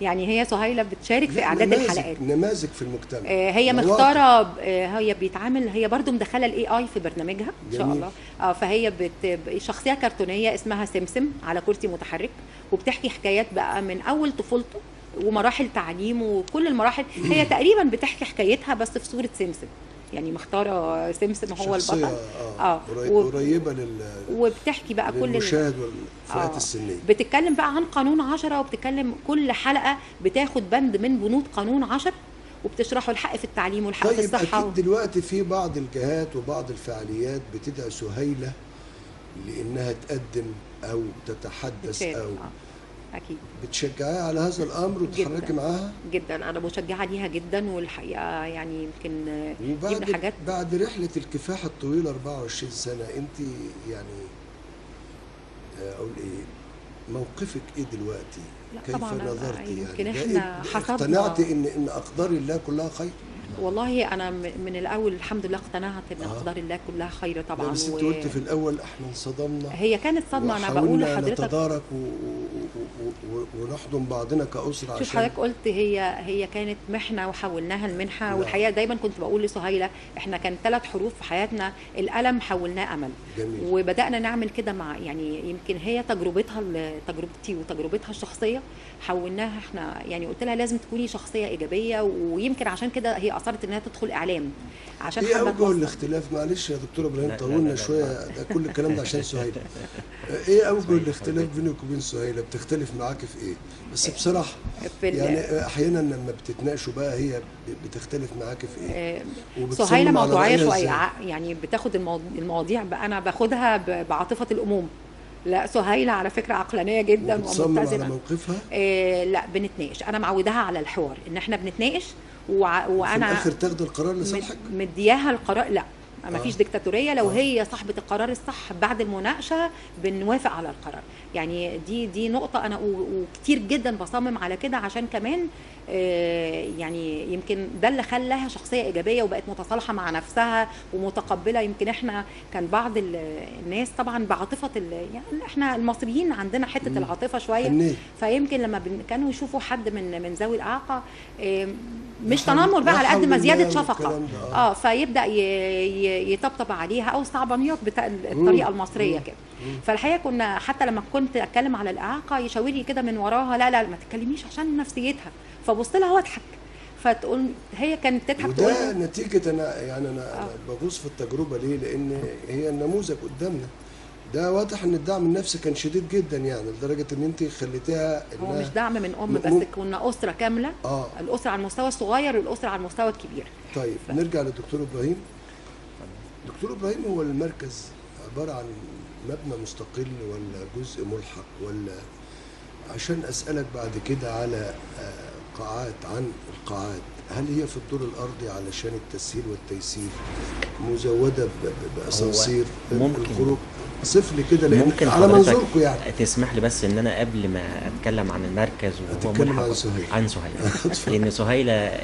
يعني هي سهيلة بتشارك في اعداد الحلقات، نماذج في المجتمع. هي مختاره، هي بيتعامل، هي برضو مدخله الاي اي في برنامجها ان شاء الله. فهي شخصيه كرتونيه اسمها سمسم على كرسي متحرك، وبتحكي حكايات بقى من اول طفولته ومراحل تعليمه وكل المراحل. هي تقريبا بتحكي حكايتها بس في صوره سمسم، يعني مختاره سمسم هو البطل. قريبه وبتحكي بقى كل المشاهد والفئات السنيه. بتتكلم بقى عن قانون 10، وبتتكلم كل حلقه بتاخد بند من بنود قانون 10 وبتشرحوا الحق في التعليم والحق في الصحه. اكيد دلوقتي في بعض الجهات وبعض الفعاليات بتدعي سهيلة لانها تقدم او تتحدث او اكيد. بتشجعيها على هذا الامر وتحركي معاها؟ جدا، انا مشجعه ليها جدا. والحقيقه يعني يمكن وبعد حاجات بعد رحله الكفاح الطويله 24 سنه، انت يعني اقول ايه موقفك ايه دلوقتي؟ كيف نظرتي؟ يمكن احنا اقتنعتي ان اقدار الله كلها خير؟ والله انا من الاول الحمد لله اقتنعت ان اقدار الله كلها خير طبعا. بس انت قلت في الاول احنا انصدمنا. هي كانت صدمه، انا بقول لحضرتك نتدارك ونحضن بعضنا كاسره. شوف حضرتك قلت هي كانت محنه وحولناها لمنحه. والحقيقه دايما كنت بقول لسهيلة احنا كان 3 حروف في حياتنا، الالم حولناه امل. جميل. وبدانا نعمل كده مع يعني يمكن هي تجربتي وتجربتها الشخصيه حولناها احنا. يعني قلت لها لازم تكوني شخصيه ايجابيه، ويمكن عشان كده هي اصرت انها تدخل اعلام عشان ايه اوجه الاختلاف؟ معلش يا دكتور ابراهيم طولنا شويه، ده كل الكلام ده عشان سهيلة. ايه اوجه الاختلاف بينك وبين سهيلة؟ بتختلف معاكي في ايه؟ بس بصراحه يعني احيانا لما بتتناقشوا بقى هي بتختلف معاكي في ايه؟ سهيلة موضوعيه شويه، يعني بتاخد المواضيع بقى انا باخدها بعاطفه الاموم. لا سهيلة على فكره عقلانيه جدا ومتزنه على موقفها. لا بنتناقش، انا معوداها على الحوار ان احنا بنتناقش وانا في الاخر تاخد القرار لصالحك. مدياها القرار. لا ما فيش ديكتاتوريه. لو هي صاحبه القرار الصح بعد المناقشه بنوافق على القرار. يعني دي نقطه انا وكتير جدا بصمم على كده، عشان كمان يعني يمكن ده اللي خلاها شخصيه ايجابيه وبقت متصالحه مع نفسها ومتقبله. يمكن احنا كان بعض الناس طبعا بعاطفه يعني احنا المصريين عندنا حته العاطفه شويه. فيمكن لما كانوا يشوفوا حد من ذوي الاعاقه مش تنمر بقى على قد ما زياده شفقه. فيبدا يطبطب عليها او صعبانيات بالطريقه المصريه كده. فالحقيقه كنا حتى لما كنت اتكلم على الاعاقه يشاور لي كده من وراها لا ما تتكلميش عشان نفسيتها، فبص لها واضحك، فتقول هي كانت تضحك تقول وده نتيجه انا بغوص في التجربه ليه؟ لان هي النموذج قدامنا ده واضح ان الدعم النفسي كان شديد جدا، يعني لدرجه ان انت خليتيها هو مش دعم من بس كنا اسره كامله. الاسره على المستوى الصغير والاسره على المستوى الكبير. طيب نرجع للدكتور ابراهيم. دكتور ابراهيم، هو المركز عباره عن مبنى مستقل ولا جزء ملحق؟ ولا عشان اسالك بعد كده على قاعات عن القاعات، هل هي في الدور الارضي علشان التسهيل والتيسير مزوده باسانسير الخروج؟ صف لي كده ممكن على منظوركم يعني. تسمح لي بس ان انا قبل ما اتكلم عن المركز وهو ملحق عن سهيلة لان سهيلة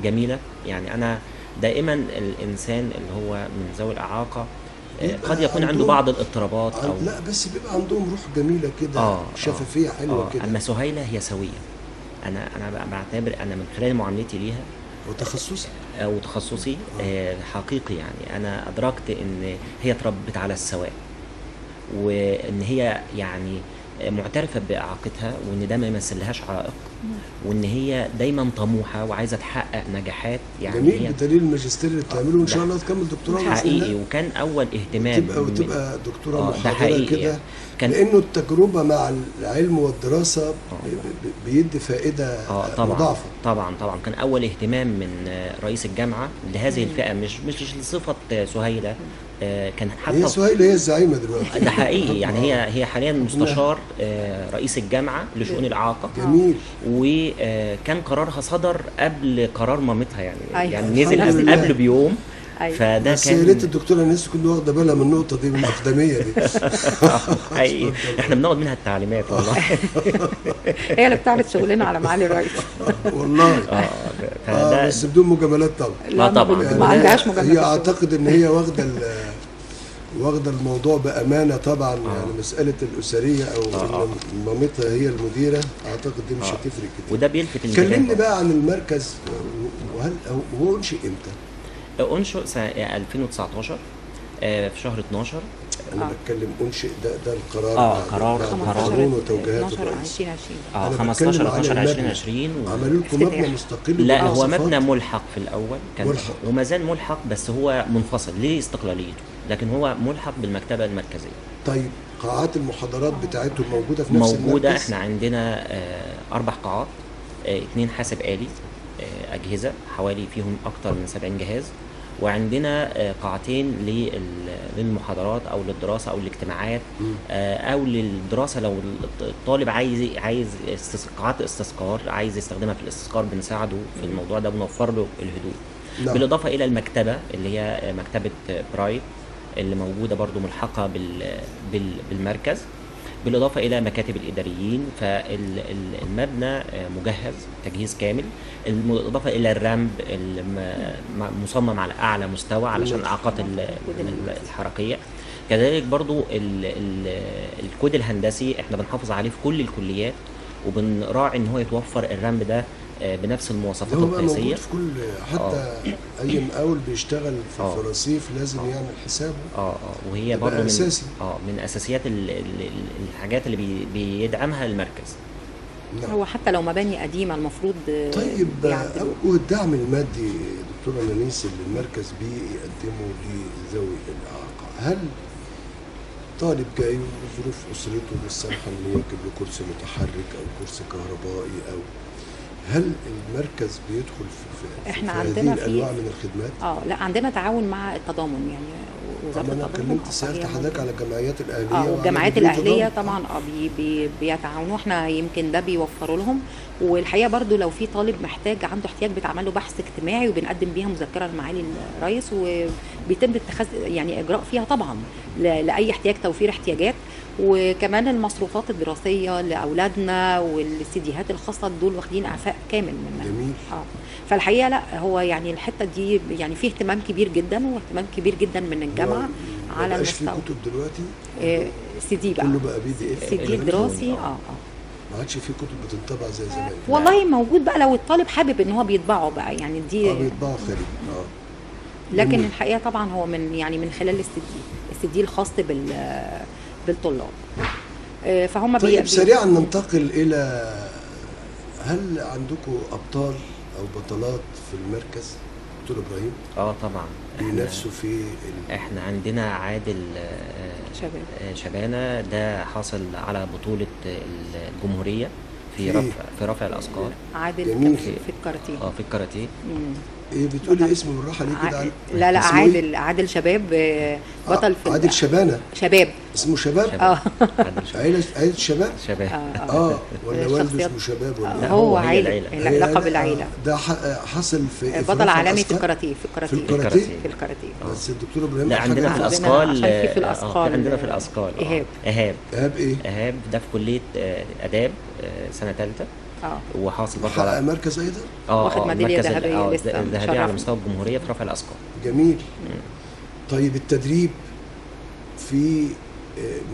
جميله. يعني انا دائما الانسان اللي هو من ذوي الاعاقه قد يكون عنده بعض الاضطرابات او لا بس بيبقى عندهم روح جميله كده، شفافيه حلوه كده. اما سهيلة هي سويه. انا بعتبر انا من خلال معاملتي ليها وتخصصها او تخصصي حقيقي، يعني انا ادركت ان هي اتربت على السواء، وان هي يعني معترفه باعاقتها، وان ده ما يمثلهاش عائق، وان هي دايما طموحه وعايزه تحقق نجاحات. يعني جميل، هي بدليل الماجستير اللي بتعمله وان شاء الله تكمل دكتوراه بإذن حقيقي، الله. وكان اول اهتمام وتبقى دكتوراه ده محاضرة حقيقي كده يعني. كان لانه التجربة مع العلم والدراسة بيدي فائدة طبعا مضاعفة. طبعا كان اول اهتمام من رئيس الجامعه لهذه الفئه، مش لصفه سهيله. كان هي حتى سهيل هي الزعيمة دلوقتي. ده حقيقي، يعني هي حاليا مستشار رئيس الجامعه لشؤون الاعاقه. جميل. وكان قرارها صدر قبل قرار مامتها، يعني أيوة. يعني نزل الحمد لله. قبل بيوم. أيوة. فده بس يا كان ريت الدكتوره ناس تكون واخده بالها من النقطه دي، من الاقدميه دي. حقيقي احنا بناخد منها التعليمات والله. هي اللي بتعرض شغلنا على معالي الرئيس. والله فده بس بدون مجاملات طبعا. لا طبعا. ما عندهاش هي مجاملات. اعتقد ان هي واخده الموضوع بامانه طبعا. يعني مساله الاسريه او ان مامتها هي المديره، اعتقد دي مش هتفرق كتير. وده بيلفت كلمني الانتباه. بقى عن المركز، وهل هو انشئ امتى؟ انشئ سنه 2019 في شهر 12. انا بتكلم انشئ ده القرار قرار القانون وتوجيهات 12 الرئيس. 2020 15 بتكلم عن 12 المبنى. 2020 عملوا لكم مبنى مستقل لا، هو بالمواصفات؟ مبنى ملحق في الاول، كان ملحق. وما زال ملحق، بس هو منفصل ليه استقلاليته، لكن هو ملحق بالمكتبه المركزيه. طيب قاعات المحاضرات بتاعتهم موجوده في نفس موجوده. المركز؟ احنا عندنا 4 قاعات، 2 حاسب آلي، اجهزه حوالي فيهم اكتر من 70 جهاز، وعندنا قاعتين للمحاضرات او للدراسه او الاجتماعات، او للدراسه لو الطالب عايز قاعات استذكار، عايز يستخدمها في الاستذكار، بنساعده في الموضوع ده، بنوفر له الهدوء. نعم. بالاضافه الى المكتبه اللي هي مكتبه برايت اللي موجوده برضو ملحقه بالمركز، بالاضافه الى مكاتب الاداريين. فالمبنى مجهز تجهيز كامل، بالاضافه الى الرامب مصمم على اعلى مستوى علشان الاعاقات الحركيه. كذلك برضو الكود الهندسي احنا بنحافظ عليه في كل الكليات، وبنراعي ان هو يتوفر الرامب ده بنفس المواصفات هو بقى القياسيه. موجود في كل، حتى اي مقاول بيشتغل في الرصيف لازم يعمل حسابه. وهي ده برضو أساسي. من اساسيات الحاجات اللي بيدعمها المركز. نعم. هو حتى لو مباني قديمه المفروض طيب يعدلوا. والدعم المادي دكتوره نانيس اللي المركز بيقدمه لذوي الاعاقه، هل طالب جاي وظروف اسرته مش سامحه انه يركب له كرسي متحرك او كرسي كهربائي، او هل المركز بيدخل في احنا في عندنا هذه في الانواع من الخدمات؟ لا عندنا تعاون مع التضامن، يعني وزاره انا التضامن. كلمت سالت حضرتك على الجمعيات الاهليه. والجمعيات الاهليه طبعا بيتعاونوا، احنا يمكن ده بيوفروا لهم. والحقيقه برضو لو في طالب محتاج عنده احتياج بيتعمل له بحث اجتماعي، وبنقدم بيها مذكره لمعالي الرئيس، وبيتم اتخاذ يعني اجراء فيها طبعا لاي احتياج، توفير احتياجات. وكمان المصروفات الدراسيه لاولادنا والسيديهات الخاصه دول واخدين اعفاء كامل منها. جميل. فالحقيقه لا، هو يعني الحته دي يعني فيه اهتمام كبير جدا، واهتمام كبير جدا من الجامعه على المستوى. المستوى. في كتب دلوقتي؟ سي دي بقى كله بقى PDF. سي دي دراسي. ما عادش في كتب بتنطبع زي زمان. والله موجود بقى لو الطالب حابب ان هو بيطبعه بقى، يعني دي بيطبعوا خارجي. لكن الحقيقه طبعا هو من خلال السي دي الخاص بالطلاب. فهم طيب سريعا ننتقل الى، هل عندكم ابطال او بطلات في المركز دكتور ابراهيم؟ طبعا بينافسوا في احنا عندنا عادل شبانه، ده حاصل على بطوله الجمهوريه في رفع الاثقال. عادل في الكاراتيه. في الكاراتيه. ايه بتقولي اسمه بالراحه ليه كده؟ لا عادل شباب، بطل في عادل شبانه. شباب اسمه شباب. عائله شباب. ولا والده اسمه شباب ولا هو عائله لقب العائله. ده حصل في بطل عالمي في الكاراتيه. في الكاراتيه. بس الدكتور ابراهيم لا عندنا في الاثقال. عندنا في الاثقال ايهاب ايه؟ ايهاب ده في كليه اداب سنه ثالثه. وحاصل برضه على مركز ايضا. واخد ميداليه ذهبيه ذهبيه على مستوى الجمهوريه في رفع الاثقال. جميل. طيب التدريب في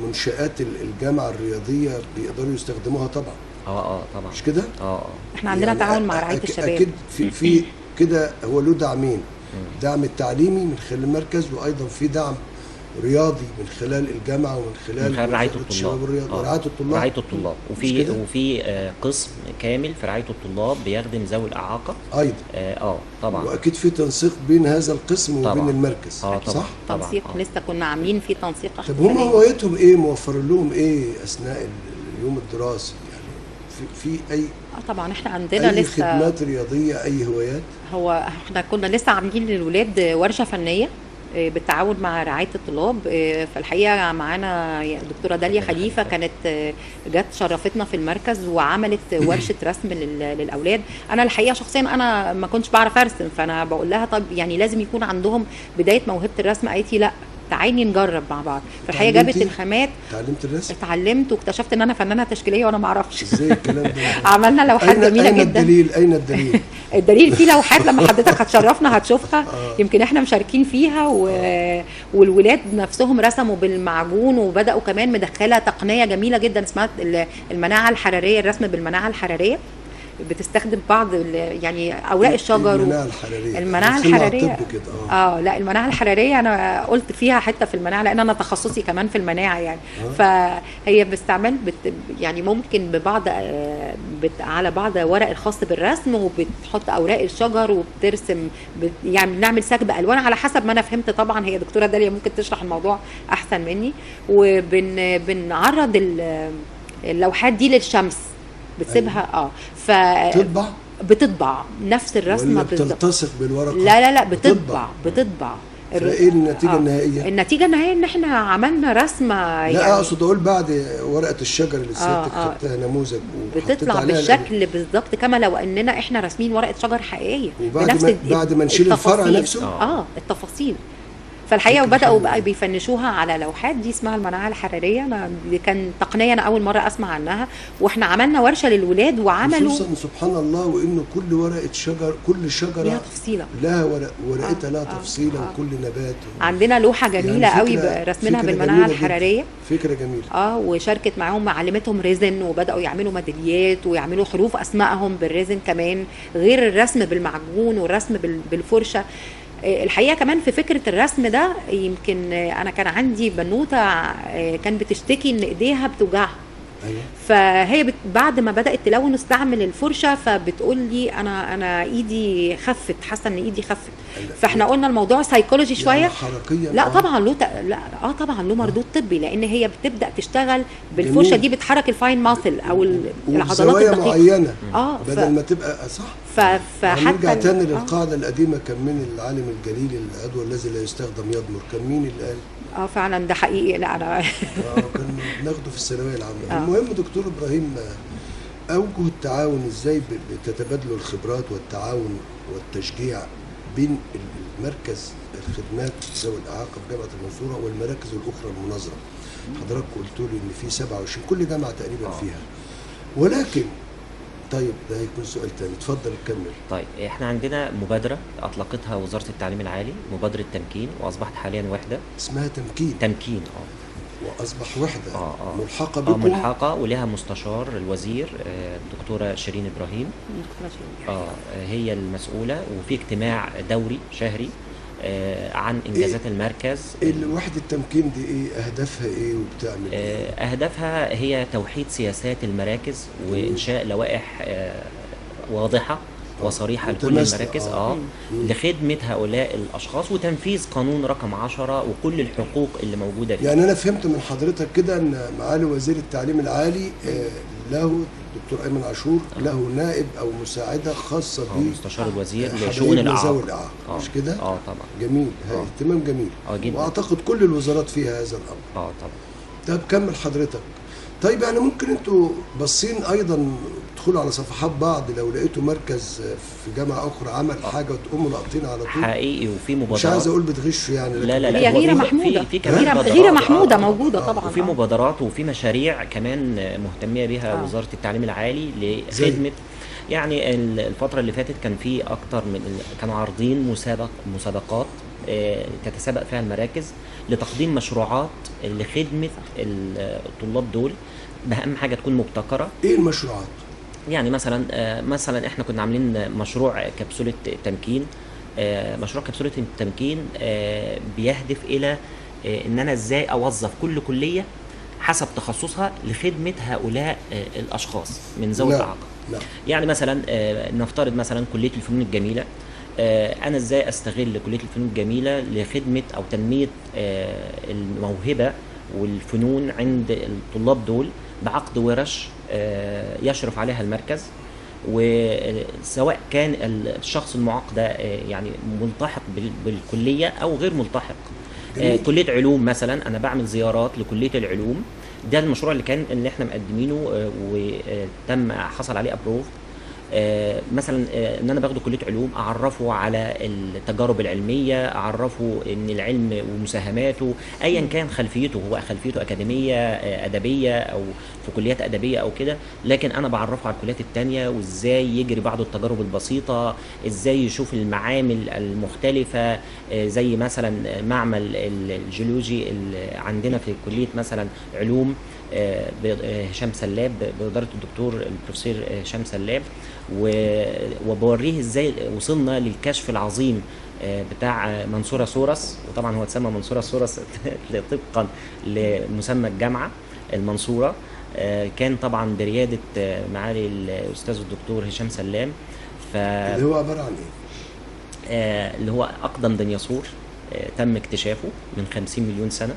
منشآت الجامعه الرياضيه بيقدروا يستخدموها طبعا. طبعا. مش كده؟ احنا عندنا تعاون مع رعايه الشباب. اكيد في كده هو له دعمين، دعم التعليمي من خلال المركز، وايضا في دعم رياضي من خلال الجامعه ومن خلال رعايه وزارة الطلاب. الشباب والرياضه ورعايه الطلاب. رعايه الطلاب، مش وفي كده؟ قسم كامل في رعايه الطلاب بيخدم ذوي الاعاقه ايضا. طبعا. واكيد في تنسيق بين هذا القسم طبعاً. وبين المركز. طبعا. صح؟ تنسيق لسه كنا عاملين فيه تنسيق. طب هم هوايتهم ايه؟ موفر لهم ايه اثناء اليوم الدراسي؟ يعني في اي طبعا احنا عندنا اي لسه خدمات رياضيه، اي هوايات؟ هو احنا كنا لسه عاملين للولاد ورشه فنيه بالتعاون مع رعايه الطلاب. فالحقيقه معانا دكتوره داليا خليفه كانت جت شرفتنا في المركز وعملت ورشه رسم للاولاد. انا الحقيقه شخصيا انا ما كنتش بعرف ارسم، فانا بقول لها طب يعني لازم يكون عندهم بدايه موهبه الرسم. قالت لي لا تعالي نجرب مع بعض. فالحقيقه جابت الخامات، اتعلمت الرسم، اتعلمت واكتشفت ان انا فنانه تشكيليه وانا ما اعرفش. ازاي الكلام ده؟ عملنا لوحات جميله جدا. اين الدليل؟ الدليل في لوحات لما حضرتك هتشرفنا هتشوفها. يمكن احنا مشاركين فيها والولاد نفسهم رسموا بالمعجون، وبداوا كمان مدخله تقنيه جميله جدا اسمها المناعه الحراريه، الرسم بالمناعه الحراريه. بتستخدم بعض يعني اوراق الشجر. المناعه الحراريه لا المناعه الحراريه انا قلت فيها حته في المناعه لان انا تخصصي كمان في المناعه يعني. فهي باستعمال يعني ممكن ببعض على بعض ورق الخاص بالرسم، وبتحط اوراق الشجر وبترسم يعني بنعمل سكب الوان على حسب ما انا فهمت. طبعا هي دكتوره داليا ممكن تشرح الموضوع احسن مني. وبنعرض اللوحات دي للشمس، بتسيبها بتطبع نفس الرسمه بالظبط. بتلتصق بالورقه؟ لا بتطبع. ايه النتيجه النهائيه؟ النتيجه النهائيه ان احنا عملنا رسمه لا يعني اقصد اقول بعد ورقه الشجر اللي سيادتك خدتها نموذج بتطلع بالشكل بالظبط كما لو اننا احنا راسمين ورقه شجر حقيقيه. وبعد بعد ما نشيل الفرع نفسه التفاصيل. فالحقيقه وبداوا بقى بيفنشوها على لوحات. دي اسمها المناعه الحراريه. دي كان تقنيه انا اول مره اسمع عنها، واحنا عملنا ورشه للولاد وعملوا خصوصا سبحان الله، وانه كل ورقه شجر، كل شجره لها تفصيله، لها ورقتها لها تفصيله، وكل نبات عندنا لوحه جميله يعني قوي رسمنا بالمناعه الحراريه. فكره جميله. وشاركت معاهم، معلمتهم ريزن، وبداوا يعملوا ميداليات ويعملوا حروف اسمائهم بالريزن كمان، غير الرسم بالمعجون والرسم بالفرشه. الحقيقه كمان في فكره الرسم ده، يمكن انا كان عندي بنوته كان بتشتكي ان ايديها بتوجعها. أيوة. فهي بعد ما بدات تلون استعمل الفرشه، فبتقول لي انا ايدي خفت، حاسه ان ايدي خفت. فاحنا قلنا الموضوع سايكولوجي شويه يعني حركيا. لا طبعا له طبعا له مردود طبي، لان هي بتبدا تشتغل بالفرشه دي، بتحرك الفاين ماسل او العضلات الدقيقه معينه بدل ما تبقى صح. فحتى نرجع تاني للقاعده القديمه. كان من العالم الجليل العضو الذي لا يستخدم يضمر؟ كان مين اللي قال؟ فعلا ده حقيقي. لا انا كان بناخده في الثانويه العامه. المهم دكتور ابراهيم، اوجه التعاون ازاي بتتبادلوا الخبرات والتعاون والتشجيع بين المركز الخدمات ذوي الاعاقه في جامعه المنصوره والمراكز الاخرى المناظره؟ حضرتك قلت لي ان في 27 كل جامعه تقريبا فيها، ولكن طيب ده هيكون سؤال تاني، اتفضل كمل. طيب احنا عندنا مبادرة اطلقتها وزارة التعليم العالي، مبادرة تمكين، واصبحت حاليا وحدة اسمها تمكين. واصبح وحدة ملحقة بكم. ملحقة ولها مستشار الوزير الدكتورة شيرين ابراهيم. هي المسؤولة، وفي اجتماع دوري شهري عن انجازات المركز. وحدة التمكين دي ايه اهدافها؟ ايه وبتعمل ايه؟ اهدافها هي توحيد سياسات المراكز وانشاء لوائح واضحة وصريحة لكل المراكز لخدمة هؤلاء الأشخاص، وتنفيذ قانون رقم 10 وكل الحقوق اللي موجودة فيه. يعني أنا فهمت من حضرتك كده أن معالي وزير التعليم العالي له الدكتور أيمن عاشور له نائب أو مساعدة خاصة مستشار الوزير لشؤون الإعاقة. مش كده؟ طبعا. جميل. اهتمام جميل. وأعتقد كل الوزارات فيها هذا الأمر. طبعا. طب كمل حضرتك. طيب يعني ممكن انتوا باصين ايضا تدخلوا على صفحات بعض لو لقيتوا مركز في جامعه اخرى عمل حاجه وتقوموا لاقطين على طول؟ حقيقي. وفي مبادرات، مش عايز اقول بتغشوا يعني، لا هي غيره محموده. في كمان غيره محموده موجوده طبعا. وفي مبادرات وفي مشاريع كمان مهتميه بها وزاره التعليم العالي لخدمه. يعني الفتره اللي فاتت كان في اكتر من كانوا عارضين مسابقات تتسابق فيها المراكز لتقديم مشروعات لخدمه الطلاب دول، بأهم حاجه تكون مبتكره. ايه المشروعات؟ يعني مثلا احنا كنا عاملين مشروع كبسولة تمكين. مشروع كبسولة التمكين بيهدف الى ان انا ازاي اوظف كل كلية حسب تخصصها لخدمة هؤلاء الاشخاص من ذوي نعم. الاعاقة. نعم. يعني مثلا نفترض مثلا كلية الفنون الجميلة، انا ازاي استغل كلية الفنون الجميلة لخدمة او تنمية الموهبة والفنون عند الطلاب دول بعقد ورش يشرف عليها المركز، وسواء كان الشخص المعاق ده يعني ملتحق بالكلية او غير ملتحق. كلية علوم مثلا انا بعمل زيارات لكلية العلوم. ده المشروع اللي احنا مقدمينه وتم حصل عليه ابروف. مثلا ان انا باخده كليه علوم، اعرفه على التجارب العلميه، اعرفه ان العلم ومساهماته ايا كان خلفيته، هو خلفيته اكاديميه ادبيه او في كليات ادبيه او كده، لكن انا بعرفه على الكليات التانية وازاي يجري بعض التجارب البسيطه، ازاي يشوف المعامل المختلفه، زي مثلا معمل الجيولوجي اللي عندنا في كليه مثلا علوم هشام سلاب بإدارة الدكتور البروفيسور هشام سلاب، وبوريه ازاي وصلنا للكشف العظيم بتاع منصورة سورس. وطبعا هو اتسمى منصورة سورس طبقا لمسمى الجامعة المنصورة. كان طبعا بريادة معالي الأستاذ الدكتور هشام سلام. اللي هو عبارة عن ايه؟ اللي هو أقدم ديناصور تم اكتشافه من 50 مليون سنة،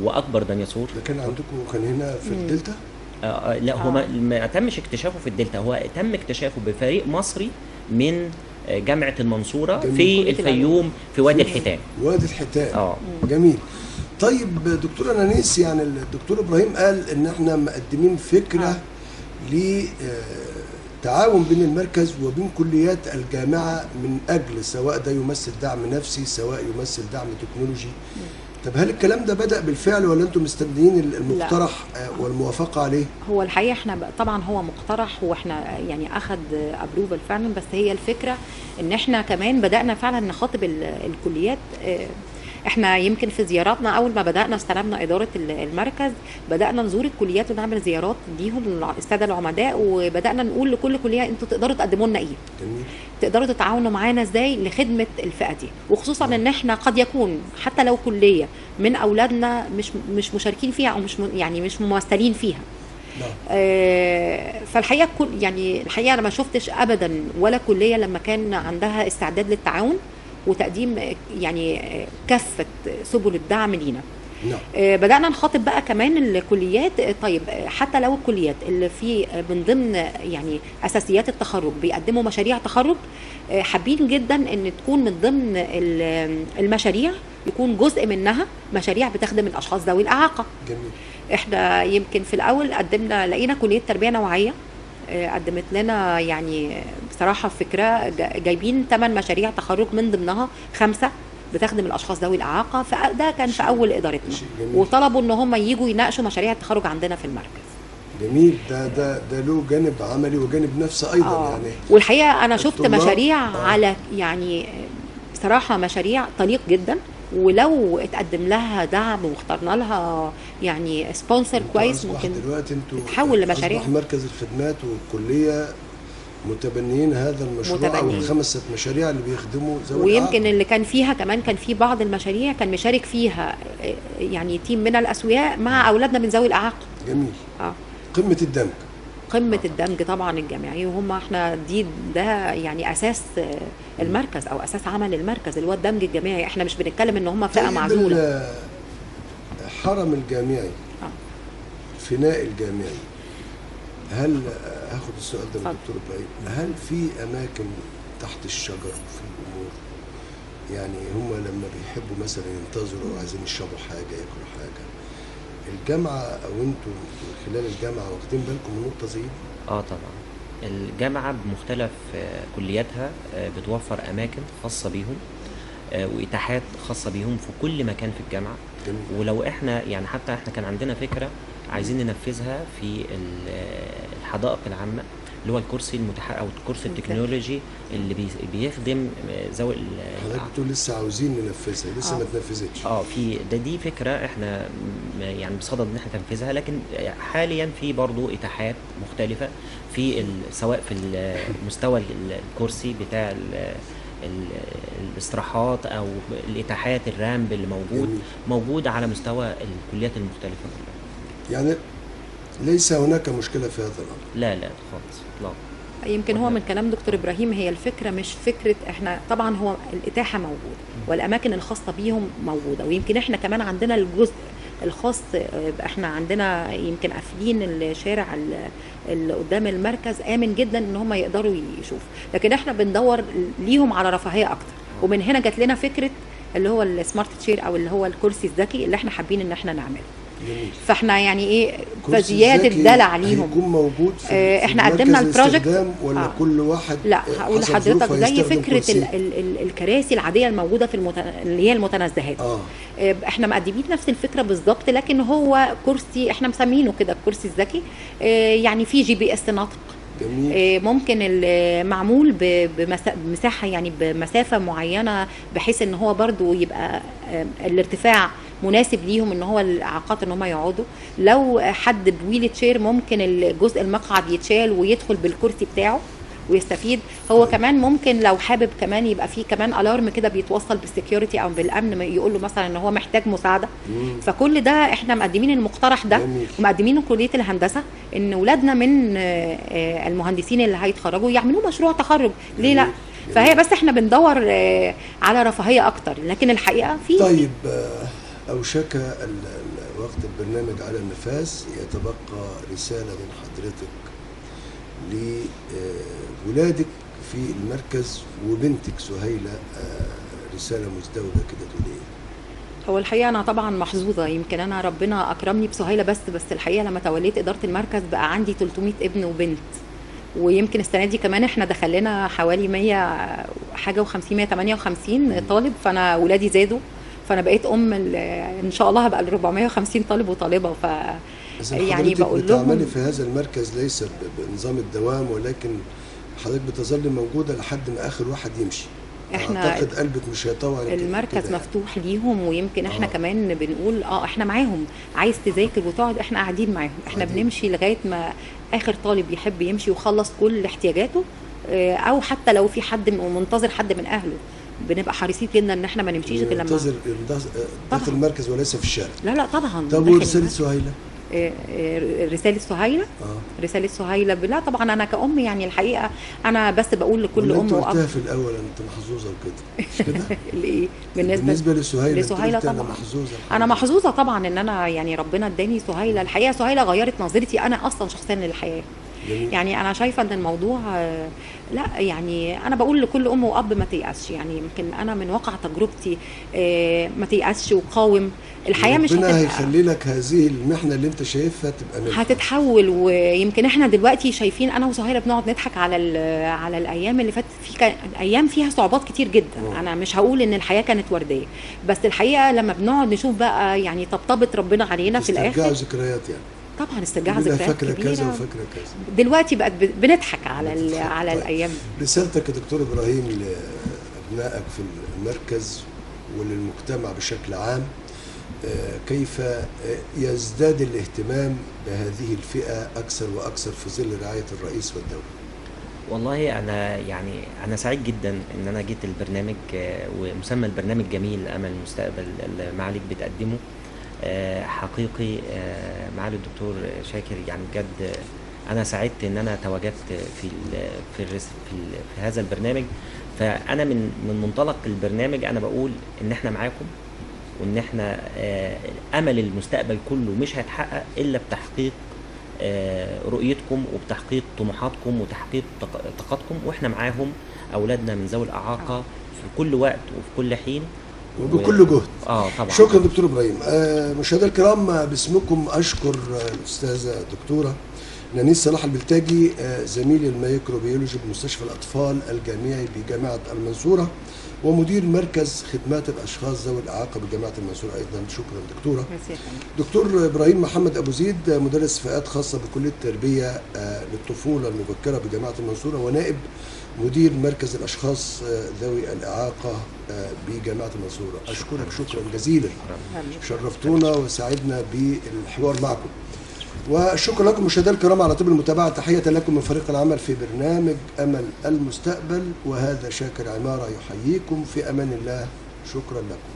واكبر ديناصور. ده كان عندكم، كان هنا في الدلتا؟ لا هو ما تمش اكتشافه في الدلتا، هو تم اكتشافه بفريق مصري من جامعة المنصورة في الفيوم في وادي الحيتان. وادي الحيتان. جميل. طيب دكتور أنانيس، يعني الدكتور إبراهيم قال إن احنا مقدمين فكرة لتعاون بين المركز وبين كليات الجامعة من أجل سواء ده يمثل دعم نفسي سواء يمثل دعم تكنولوجي. طب هل الكلام ده بدأ بالفعل ولا انتم مستنيين المقترح والموافقة عليه؟ هو الحقيقة احنا طبعا هو مقترح واحنا يعني اخذ ابروفل فعلا، بس هي الفكرة ان احنا كمان بدأنا فعلا نخاطب الكليات. احنا يمكن في زياراتنا اول ما بدأنا استلمنا إدارة المركز بدأنا نزور الكليات ونعمل زيارات ليهم السادة العمداء، وبدأنا نقول لكل كلية انتوا تقدروا تقدموا لنا ايه؟ جميل. تقدروا تتعاونوا معانا ازاي لخدمة الفئة دي، وخصوصا ان احنا قد يكون حتى لو كلية من اولادنا مش مشاركين فيها او مش ممثلين فيها. فالحقيقة يعني الحقيقة انا ما شفتش ابدا ولا كلية لما كان عندها استعداد للتعاون وتقديم يعني كافة سبل الدعم لينا. بدأنا نخاطب بقى كمان الكليات. طيب حتى لو الكليات اللي في من ضمن يعني أساسيات التخرج بيقدموا مشاريع تخرج، حابين جدا ان تكون من ضمن المشاريع يكون جزء منها مشاريع بتخدم الأشخاص ذوي الإعاقة. جميل. احنا يمكن في الأول لقينا كلية تربية نوعية قدمت لنا يعني بصراحة فكرة، جايبين 8 مشاريع تخرج من ضمنها 5 بتخدم الاشخاص ذوي الاعاقه، فده كان في اول ادارتنا، وطلبوا ان هم ييجوا يناقشوا مشاريع التخرج عندنا في المركز. جميل. ده له جانب عملي وجانب نفسي ايضا. يعني والحقيقه انا شفت مشاريع على يعني بصراحه مشاريع طليق جدا، ولو اتقدم لها دعم واخترنا لها يعني سبونسر كويس ممكن دلوقتي انتوا تتحول لمشاريع. مركز الخدمات والكليه متبنيين هذا المشروع او ال5 مشاريع اللي بيخدموا ذوي الإعاقة. ويمكن اللي كان فيها كمان كان في بعض المشاريع كان مشارك فيها يعني تيم من الاسوياء مع اولادنا من ذوي الاعاقه. جميل. قمه الدمج. قمه الدمج طبعا الجامعي، وهم احنا ده يعني اساس المركز او اساس عمل المركز اللي هو الدمج الجامعي. احنا مش بنتكلم ان هم فئه معزوله. حرم الجامعي فناء الجامعي، هل هاخد السؤال ده من الدكتور ابراهيم، هل في اماكن تحت الشجر في الامور؟ يعني هم لما بيحبوا مثلا ينتظروا او عايزين يشربوا حاجه ياكلوا حاجه، الجامعه او انتوا خلال الجامعه واخدين بالكم من نقطه زي دي؟ طبعا الجامعه بمختلف كلياتها بتوفر اماكن خاصه بيهم واتاحات خاصه بيهم في كل مكان في الجامعه. جميل. ولو احنا يعني حتى احنا كان عندنا فكره عايزين ننفذها في الحدائق العامه، اللي هو الكرسي او الكرسي التكنولوجي اللي بيخدم ذوي حضرتك بتقول لسه عاوزين ننفذها، لسه ما اتنفذتش. في دي فكره احنا يعني بصدد ان احنا ننفذها، لكن حاليا في برضو اتاحات مختلفه في سواء في مستوى الكرسي بتاع الاستراحات او الاتاحات الرامب اللي موجود على مستوى الكليات المختلفه كلها. يعني ليس هناك مشكله في هذا الامر؟ لا خالص، لا. يمكن هو من كلام دكتور ابراهيم، هي الفكره مش فكره احنا طبعا، هو الاتاحه موجوده والاماكن الخاصه بيهم موجوده، ويمكن احنا كمان عندنا الجزء الخاص، احنا عندنا يمكن قافلين الشارع اللي قدام المركز امن جدا ان هم يقدروا يشوفوا، لكن احنا بندور ليهم على رفاهيه اكتر، ومن هنا جات لنا فكره اللي هو السمارت تشير او اللي هو الكرسي الذكي اللي احنا حابين ان احنا نعمله. فاحنا يعني ايه فزياده دلع ليهم هيكون موجود في احنا قدمنا البروجكت ولا كل واحد؟ لا هقول لحضرتك زي فكره الكراسي العاديه الموجوده في اللي هي المتنزهات. احنا مقدمين نفس الفكره بالظبط، لكن هو كرسي احنا مسمينه كده الكرسي الذكي، يعني في GPS ناطق. جميل. ممكن معمول بمساحه يعني بمسافه معينه، بحيث ان هو برضو يبقى الارتفاع مناسب ليهم ان هو الاعاقات ان هم يقعدوا. لو حد بويل تشير ممكن الجزء المقعد يتشال ويدخل بالكرسي بتاعه ويستفيد هو. كمان ممكن لو حابب كمان يبقى فيه كمان الارم كده بيتوصل بالسكيورتي او بالامن، يقول له مثلا ان هو محتاج مساعده. فكل ده احنا مقدمين المقترح ده، ومقدمينه كليه الهندسه ان اولادنا من المهندسين اللي هيتخرجوا يعملوا مشروع تخرج. ليه لا؟ فهي بس احنا بندور على رفاهيه اكتر، لكن الحقيقه في طيب اوشك وقت البرنامج على النفاذ، يتبقى رساله من حضرتك لولادك في المركز وبنتك سهيلة، رسالة مزدوجة كده تقول ايه؟ هو الحقيقة أنا طبعا محظوظة، يمكن أنا ربنا أكرمني بسهيلة، بس الحقيقة لما توليت إدارة المركز بقى عندي 300 ابن وبنت، ويمكن السنة دي كمان احنا دخلنا حوالي 100 حاجة و50 158 طالب، فأنا ولادي زادوا، فأنا بقيت إن شاء الله هبقى ال 450 طالب وطالبة. يعني بقول لهم بتعملي في هذا المركز ليس بنظام الدوام، ولكن حضرتك بتظل موجودة لحد ما آخر واحد يمشي. احنا اعتقد قلبك مش هيطوع المركز كده مفتوح ليهم، ويمكن احنا كمان بنقول احنا معاهم، عايز تذاكر وتقعد احنا قاعدين معاهم، احنا بنمشي لغايه ما اخر طالب يحب يمشي ويخلص كل احتياجاته، او حتى لو في حد منتظر حد من اهله بنبقى حريصين جدا ان احنا ما نمشيش غير لما منتظر داخل المركز وليس في الشارع. لا طبعا. طب ورسالة سهيلة؟ رسالة سهيلة؟ رسالة سهيلة لا طبعا أنا كأم يعني الحقيقة أنا بس بقول لكل أم وأب. قلتها في الأول أنت محظوظة وكده مش كده؟ لإيه؟ بالنسبة لسهيلة طبعا محظوظة. أنا محظوظة طبعا إن أنا يعني ربنا اداني سهيلة. الحقيقة سهيلة غيرت نظرتي أنا أصلا شخصيا للحياة. يعني أنا شايفة إن الموضوع لا يعني أنا بقول لكل أم وأب ما تيأسش، يعني يمكن أنا من واقع تجربتي ما تيأسش وقاوم. الحياة مش ربنا هيخلي لك هذه المحنة اللي انت شايفها تبقى منها هتتحول. ويمكن احنا دلوقتي شايفين انا وسهيلة بنقعد نضحك على الايام اللي فاتت، في ايام فيها صعوبات كتير جدا. انا مش هقول ان الحياة كانت وردية، بس الحقيقة لما بنقعد نشوف بقى يعني طبطبة ربنا علينا في الاخر استرجاع ذكريات. يعني طبعا استرجاع ذكريات كبيرة كذا وفاكرة كذا. دلوقتي بقت بنضحك على طيب. الايام. رسالتك يا دكتور ابراهيم لابنائك في المركز وللمجتمع بشكل عام، كيف يزداد الاهتمام بهذه الفئة أكثر وأكثر في ظل رعاية الرئيس والدولة؟ والله أنا سعيد جدا إن أنا جيت البرنامج، ومسمى البرنامج جميل أمل المستقبل اللي معاليك بتقدمه حقيقي. معالي الدكتور شاكر يعني بجد أنا سعدت إن أنا تواجدت في هذا البرنامج. فأنا من منطلق البرنامج أنا بقول إن إحنا معاكم، وان احنا امل المستقبل كله مش هيتحقق الا بتحقيق رؤيتكم وبتحقيق طموحاتكم وتحقيق طاقتكم، واحنا معاهم اولادنا من ذوي الاعاقه في كل وقت وفي كل حين وبكل جهد. طبعا. شكرا دكتور ابراهيم. مشاهدينا الكرام باسمكم اشكر الاستاذه الدكتوره نانيس صلاح البلتاجي زميل الميكروبيولوجي بمستشفى الأطفال الجامعي بجامعة المنصورة ومدير مركز خدمات الأشخاص ذوي الإعاقة بجامعة المنصورة أيضا. شكرا دكتورة. دكتور إبراهيم محمد أبو زيد مدرس فئات خاصة بكلية التربية للطفولة المبكرة بجامعة المنصورة ونائب مدير مركز الأشخاص ذوي الإعاقة بجامعة المنصورة. أشكرك شكرا جزيلا، شرفتونا وسعدنا بالحوار معكم. وشكرا لكم مشاهدينا الكرام على طيب المتابعة. تحية لكم من فريق العمل في برنامج أمل المستقبل، وهذا شاكر عمارة يحييكم في أمان الله. شكرا لكم.